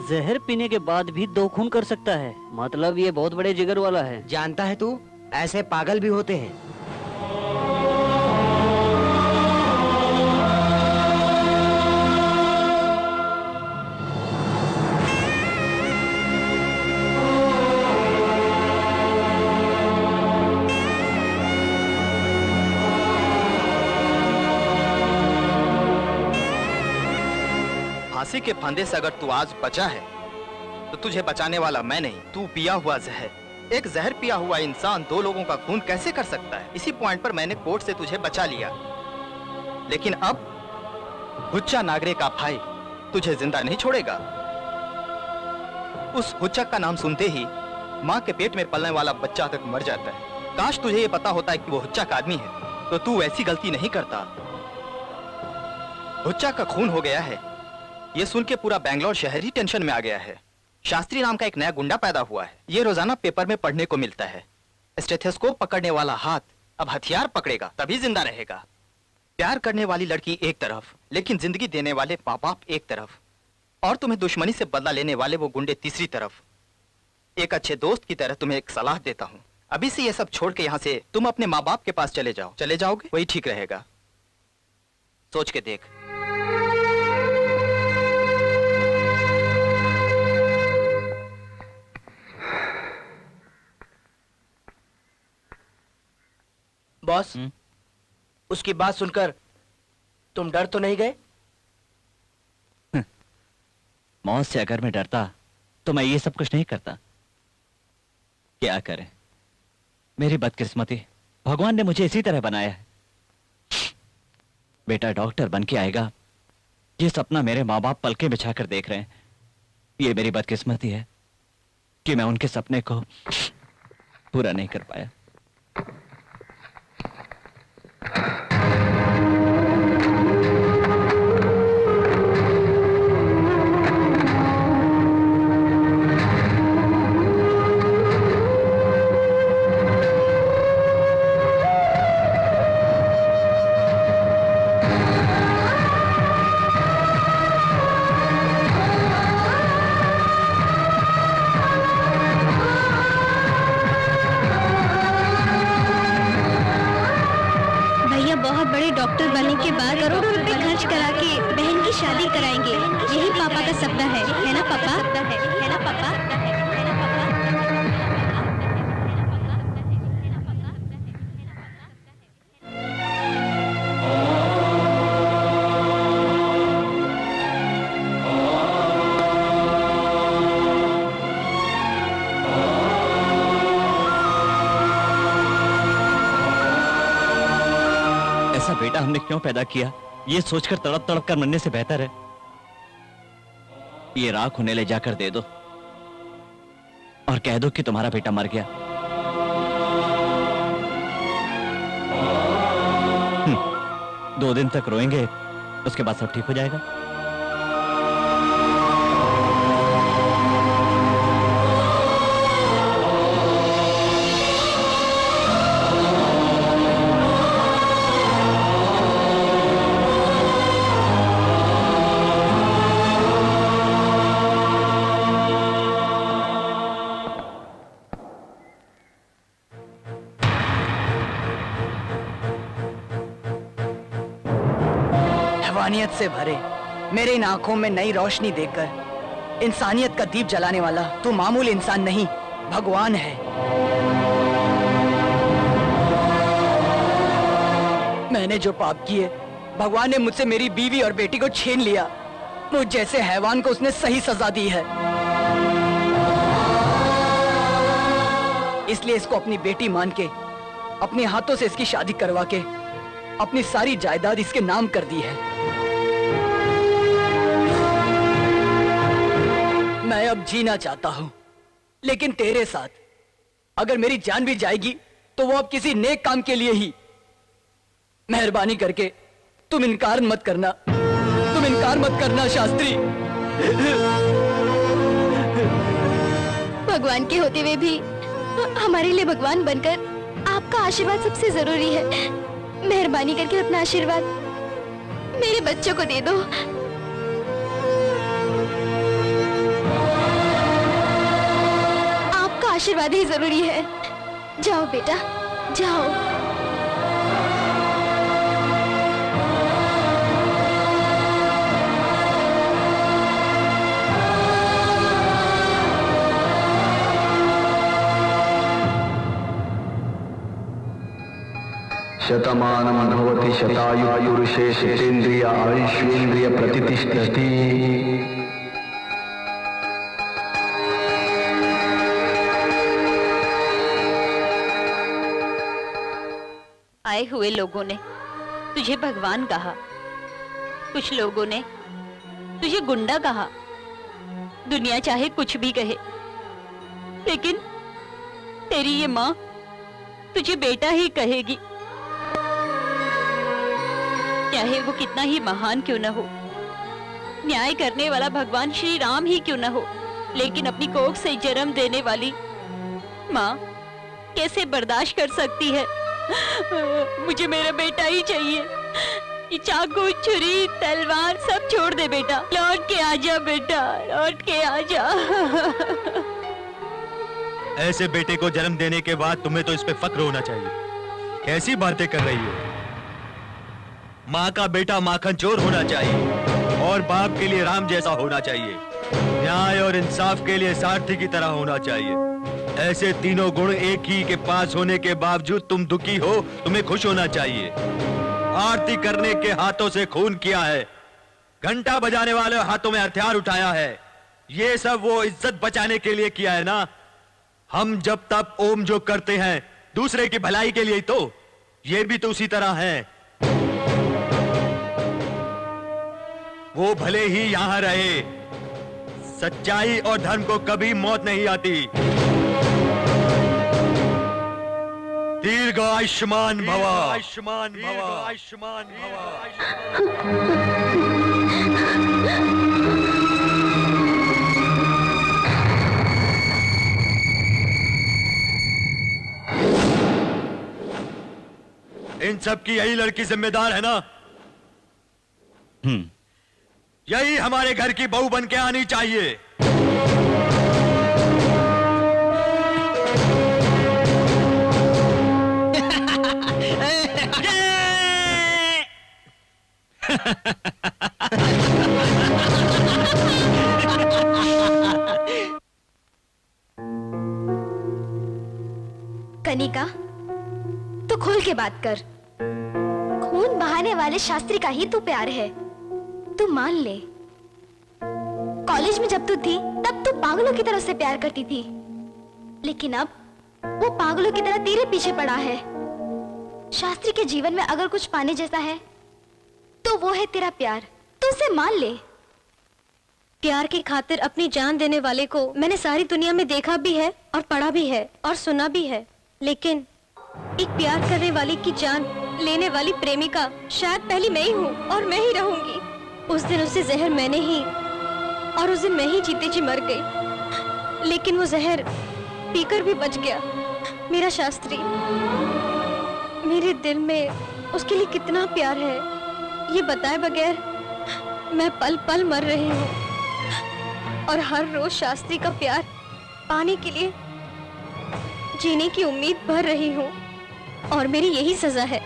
जहर पीने के बाद भी 2 खून कर सकता है, मतलब ये बहुत बड़े जिगर वाला है। जानता है तू, ऐसे पागल भी होते हैं। फांसी के फंदे से अगर तू आज बचा है तो तुझे बचाने वाला मैं नहीं, तू पिया हुआ जहर। एक जहर पिया हुआ इंसान 2 लोगों का खून कैसे कर सकता है? इसी पॉइंट पर मैंने कोर्ट से तुझे बचा लिया, लेकिन अब हुच्चा नागरे का भाई तुझे जिंदा नहीं छोड़ेगा। उस हुच्चक का नाम सुनते ही माँ के पेट में पलने वाला बच्चा तक मर जाता है। काश तुझे ये पता होता है कि वो हुच्चक आदमी है, तो तू ऐसी गलती नहीं करता। हुच्चक का खून हो गया है, ये सुन के पूरा बैंगलोर शहर ही टेंशन में आ गया है। शास्त्री नाम का एक नया गुंडा पैदा हुआ है, ये रोजाना पेपर में पढ़ने को मिलता है। स्टेथोस्कोप पकड़ने वाला हाथ अब हथियार पकड़ेगा तभी जिंदा रहेगा। प्यार करने वाली लड़की एक तरफ, लेकिन जिंदगी देने वाले माँ बाप एक तरफ, और तुम्हें दुश्मनी से बदला लेने वाले वो गुंडे तीसरी तरफ। एक अच्छे दोस्त की तरह तुम्हें एक सलाह देता हूँ, अभी से ये सब छोड़ के यहाँ से तुम अपने माँ बाप के पास चले जाओ। चले जाओगे? वही ठीक रहेगा, सोच के देख। बॉस, उसकी बात सुनकर तुम डर तो नहीं गए? मौत से अगर मैं डरता तो मैं ये सब कुछ नहीं करता। क्या करें, मेरी बदकिस्मती, भगवान ने मुझे इसी तरह बनाया है। बेटा डॉक्टर बन के आएगा, ये सपना मेरे माँ बाप पलके बिछा कर देख रहे हैं। ये मेरी बदकिस्मती है कि मैं उनके सपने को पूरा नहीं कर पाया। डॉक्टर बनने के बाद करोड़ों रुपए खर्च करा के बहन की शादी कराएंगे। यही पापा का सपना है ना पापा? है ना पापा? ऐसा बेटा हमने क्यों पैदा किया, ये सोचकर तड़प तड़प कर मरने से बेहतर है ये राख उन्हें ले जाकर दे दो और कह दो कि तुम्हारा बेटा मर गया। 2 दिन तक रोएंगे, उसके बाद सब ठीक हो जाएगा। हैवानियत से भरे मेरे इन आंखों में नई रोशनी देखकर इंसानियत का दीप जलाने वाला तू मामूली इंसान नहीं, भगवान है। मैंने जो पाप किए, भगवान ने मुझसे मेरी बीवी और बेटी को छीन लिया। मुझ जैसे हैवान को उसने सही सजा दी है। इसलिए इसको अपनी बेटी मान के अपने हाथों से इसकी शादी करवा के अपनी सारी जायदाद इसके नाम कर दी है। मैं अब जीना चाहता हूं, लेकिन तेरे साथ। अगर मेरी जान भी जाएगी तो वो अब किसी नेक काम के लिए ही। मेहरबानी करके तुम इनकार मत करना, तुम इनकार मत करना शास्त्री। भगवान के होते हुए भी हमारे लिए भगवान बनकर आपका आशीर्वाद सबसे जरूरी है। मेहरबानी करके अपना आशीर्वाद मेरे बच्चों को दे दो। आपका आशीर्वाद ही जरूरी है। जाओ बेटा, जाओ। शतमानं भवति शतायुर्शेषेन्द्रिय आयुष्येन्द्रिय प्रतिष्ठति। आए हुए लोगों ने तुझे भगवान कहा, कुछ लोगों ने तुझे गुंडा कहा। दुनिया चाहे कुछ भी कहे, लेकिन तेरी ये माँ तुझे बेटा ही कहेगी, चाहे वो कितना ही महान क्यों न हो, न्याय करने वाला भगवान श्री राम ही क्यों न हो, लेकिन अपनी कोख से जन्म देने वाली माँ कैसे बर्दाश्त कर सकती है। मुझे मेरा बेटा ही चाहिए। ये चाकू, छुरी, तलवार सब छोड़ दे बेटा, लौट के आजा बेटा, लौट के आजा। ऐसे बेटे को जन्म देने के बाद तुम्हें तो इस पे फक्र होना चाहिए। कैसी बातें कर रही हो? माँ का बेटा माखन चोर होना चाहिए और बाप के लिए राम जैसा होना चाहिए, न्याय और इंसाफ के लिए सारथी की तरह होना चाहिए। ऐसे तीनों गुण एक ही के पास होने के बावजूद तुम दुखी हो, तुम्हें खुश होना चाहिए। आरती करने के हाथों से खून किया है, घंटा बजाने वाले हाथों में हथियार उठाया है, ये सब वो इज्जत बचाने के लिए किया है ना। हम जब तब ओम जो करते हैं दूसरे की भलाई के लिए ही तो, ये भी तो उसी तरह है। वो भले ही यहां रहे, सच्चाई और धर्म को कभी मौत नहीं आती। दीर्घ आयुष्मान भव, आयुष्मान भव, आयुष्मान भव। इन सब की यही लड़की जिम्मेदार है ना? यही हमारे घर की बहू बन के आनी चाहिए। कनिका, तो खोल के बात कर। खून बहाने वाले शास्त्री का ही तू प्यार है, तू मान ले। कॉलेज में जब तू थी तब तू पागलों की तरह से प्यार करती थी, लेकिन अब वो पागलों की तरह तेरे पीछे पड़ा है। शास्त्री के जीवन में अगर कुछ पाने जैसा है तो वो है तेरा प्यार, तू उसे मान ले। प्यार की खातिर अपनी जान देने वाले को मैंने सारी दुनिया में देखा भी है और पढ़ा भी है और सुना भी है, लेकिन एक प्यार करने वाले की जान लेने वाली प्रेमिका शायद पहली मैं ही हूँ और मैं ही रहूंगी। उस दिन उसे जहर मैंने ही, और उस दिन मैं ही जीते जी मर गई, लेकिन वो जहर पीकर भी बच गया। मेरा शास्त्री, मेरे दिल में उसके लिए कितना प्यार है ये बताए बगैर मैं पल पल मर रही हूँ, और हर रोज शास्त्री का प्यार पाने के लिए जीने की उम्मीद भर रही हूँ, और मेरी यही सजा है।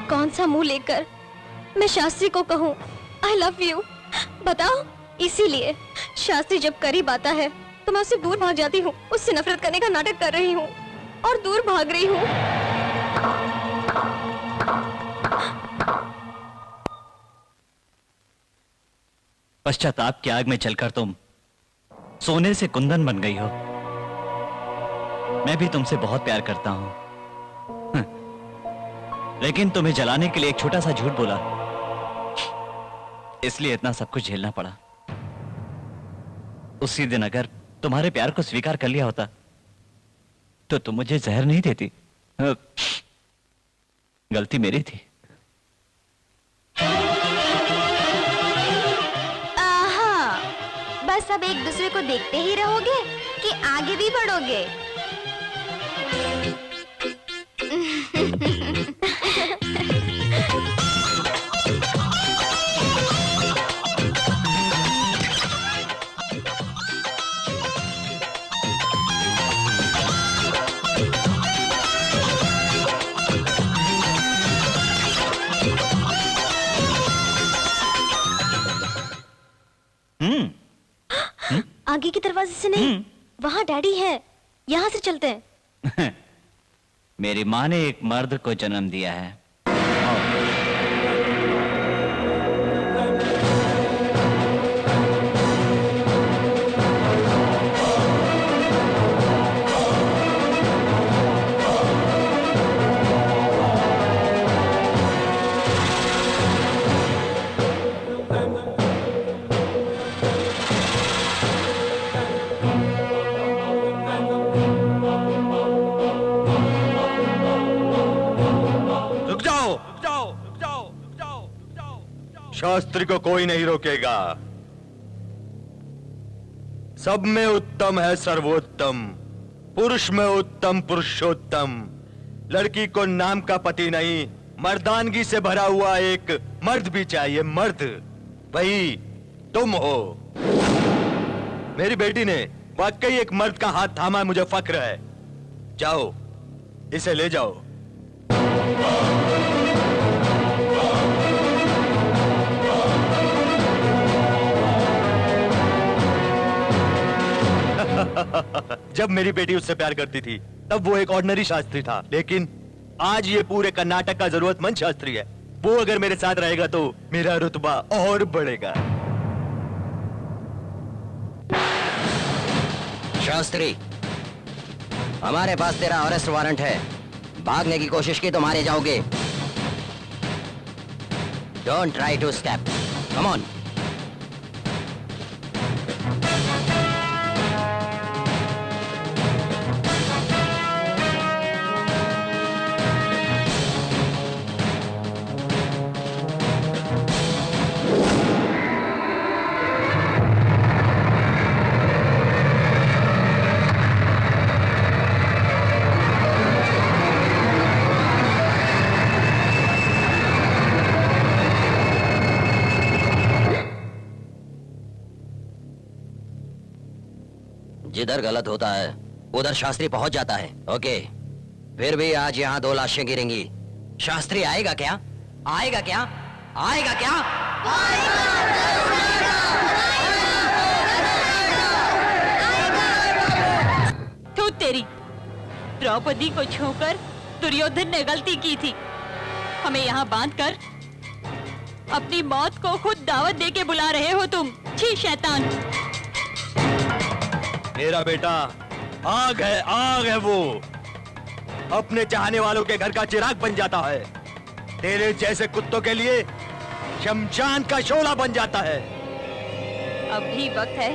कौन सा मुंह लेकर मैं शास्त्री को कहूँ आई लव यू, बताओ? इसीलिए शास्त्री जब करीब आता है तो मैं उससे दूर भाग जाती हूँ, उससे नफरत करने का नाटक कर रही हूँ और दूर भाग रही हूँ। पश्चाताप की आग में चलकर तुम सोने से कुंदन बन गई हो। मैं भी तुमसे बहुत प्यार करता हूं, लेकिन तुम्हें जलाने के लिए एक छोटा सा झूठ बोला, इसलिए इतना सब कुछ झेलना पड़ा। उसी दिन अगर तुम्हारे प्यार को स्वीकार कर लिया होता तो तुम मुझे जहर नहीं देती। गलती मेरी थी। बस अब एक दूसरे को देखते ही रहोगे कि आगे भी बढ़ोगे? आगे के दरवाजे से नहीं, वहाँ डैडी है, यहाँ से चलते हैं। मेरी माँ ने एक मर्द को जन्म दिया है। शास्त्री को कोई नहीं रोकेगा। सब में उत्तम है सर्वोत्तम, पुरुष में उत्तम पुरुषोत्तम। लड़की को नाम का पति नहीं, मर्दानगी से भरा हुआ एक मर्द भी चाहिए, मर्द। वही तुम हो। मेरी बेटी ने वाकई एक मर्द का हाथ थामा है, मुझे फक्र है। जाओ, इसे ले जाओ। जब मेरी बेटी उससे प्यार करती थी तब वो एक ऑर्डिनरी शास्त्री था, लेकिन आज ये पूरे कर्नाटक का जरूरतमंद शास्त्री है। वो अगर मेरे साथ रहेगा तो मेरा रुतबा और बढ़ेगा। शास्त्री, हमारे पास तेरा अरेस्ट वारंट है। भागने की कोशिश की तो मारे जाओगे। Don't try to escape. Come on. जिधर गलत होता है उधर शास्त्री पहुंच जाता है। ओके, फिर भी आज यहाँ 2 लाशें गिरेंगी। शास्त्री आएगा क्या? आएगा क्या? आएगा क्या? तू तेरी द्रौपदी को छूकर दुर्योधन ने गलती की थी। हमें यहाँ बांधकर अपनी मौत को खुद दावत देके बुला रहे हो तुम। छी शैतान। मेरा बेटा आग है वो। अपने चाहने वालों के घर का चिराग बन जाता है। तेरे जैसे कुत्तों के लिए शमशान का शोला बन जाता है। अभी वक्त है,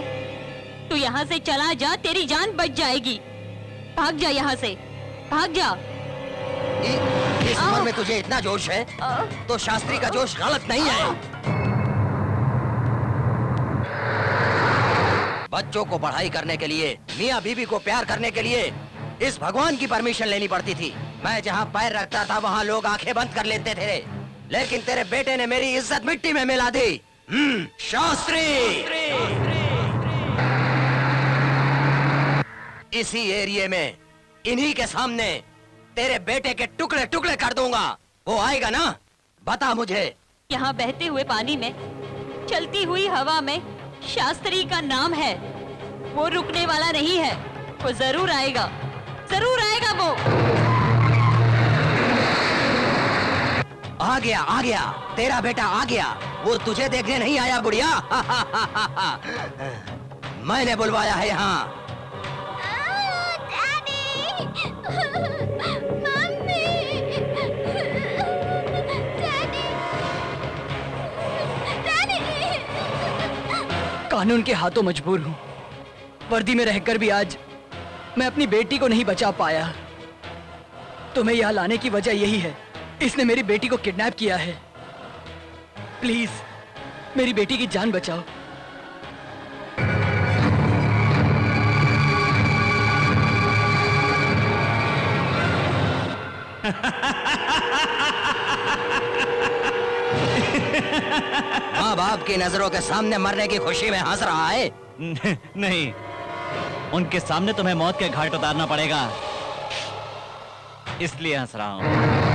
तू यहाँ से चला जा, तेरी जान बच जाएगी। भाग जा यहाँ से, भाग जा। इस उम्र में तुझे इतना जोश है तो शास्त्री का जोश गलत नहीं है। बच्चों को पढ़ाई करने के लिए, मियाँ बीबी को प्यार करने के लिए इस भगवान की परमिशन लेनी पड़ती थी। मैं जहाँ पैर रखता था वहाँ लोग आंखें बंद कर लेते थे, लेकिन तेरे बेटे ने मेरी इज्जत मिट्टी में मिला दी। शास्त्री, इसी एरिया में इन्हीं के सामने तेरे बेटे के टुकड़े टुकड़े कर दूंगा। वो आएगा ना? बता मुझे। यहाँ बहते हुए पानी में, चलती हुई हवा में शास्त्री का नाम है। वो रुकने वाला नहीं है। वो जरूर आएगा, जरूर आएगा वो। आ गया, तेरा बेटा आ गया। वो तुझे देखने नहीं आया बुढ़िया। मैंने बुलवाया है यहाँ। कानून के हाथों मजबूर हूँ। वर्दी में रहकर भी आज मैं अपनी बेटी को नहीं बचा पाया। तुम्हें यहाँ लाने की वजह यही है। इसने मेरी बेटी को किडनैप किया है। प्लीज मेरी बेटी की जान बचाओ। माँ बाप की नजरों के सामने मरने की खुशी में हंस रहा है। नहीं, उनके सामने तुम्हें मौत के घाट उतारना पड़ेगा, इसलिए हंस रहा हूं।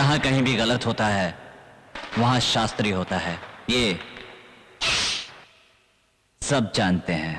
जहां कहीं भी गलत होता है वहां शास्त्री होता है, ये सब जानते हैं।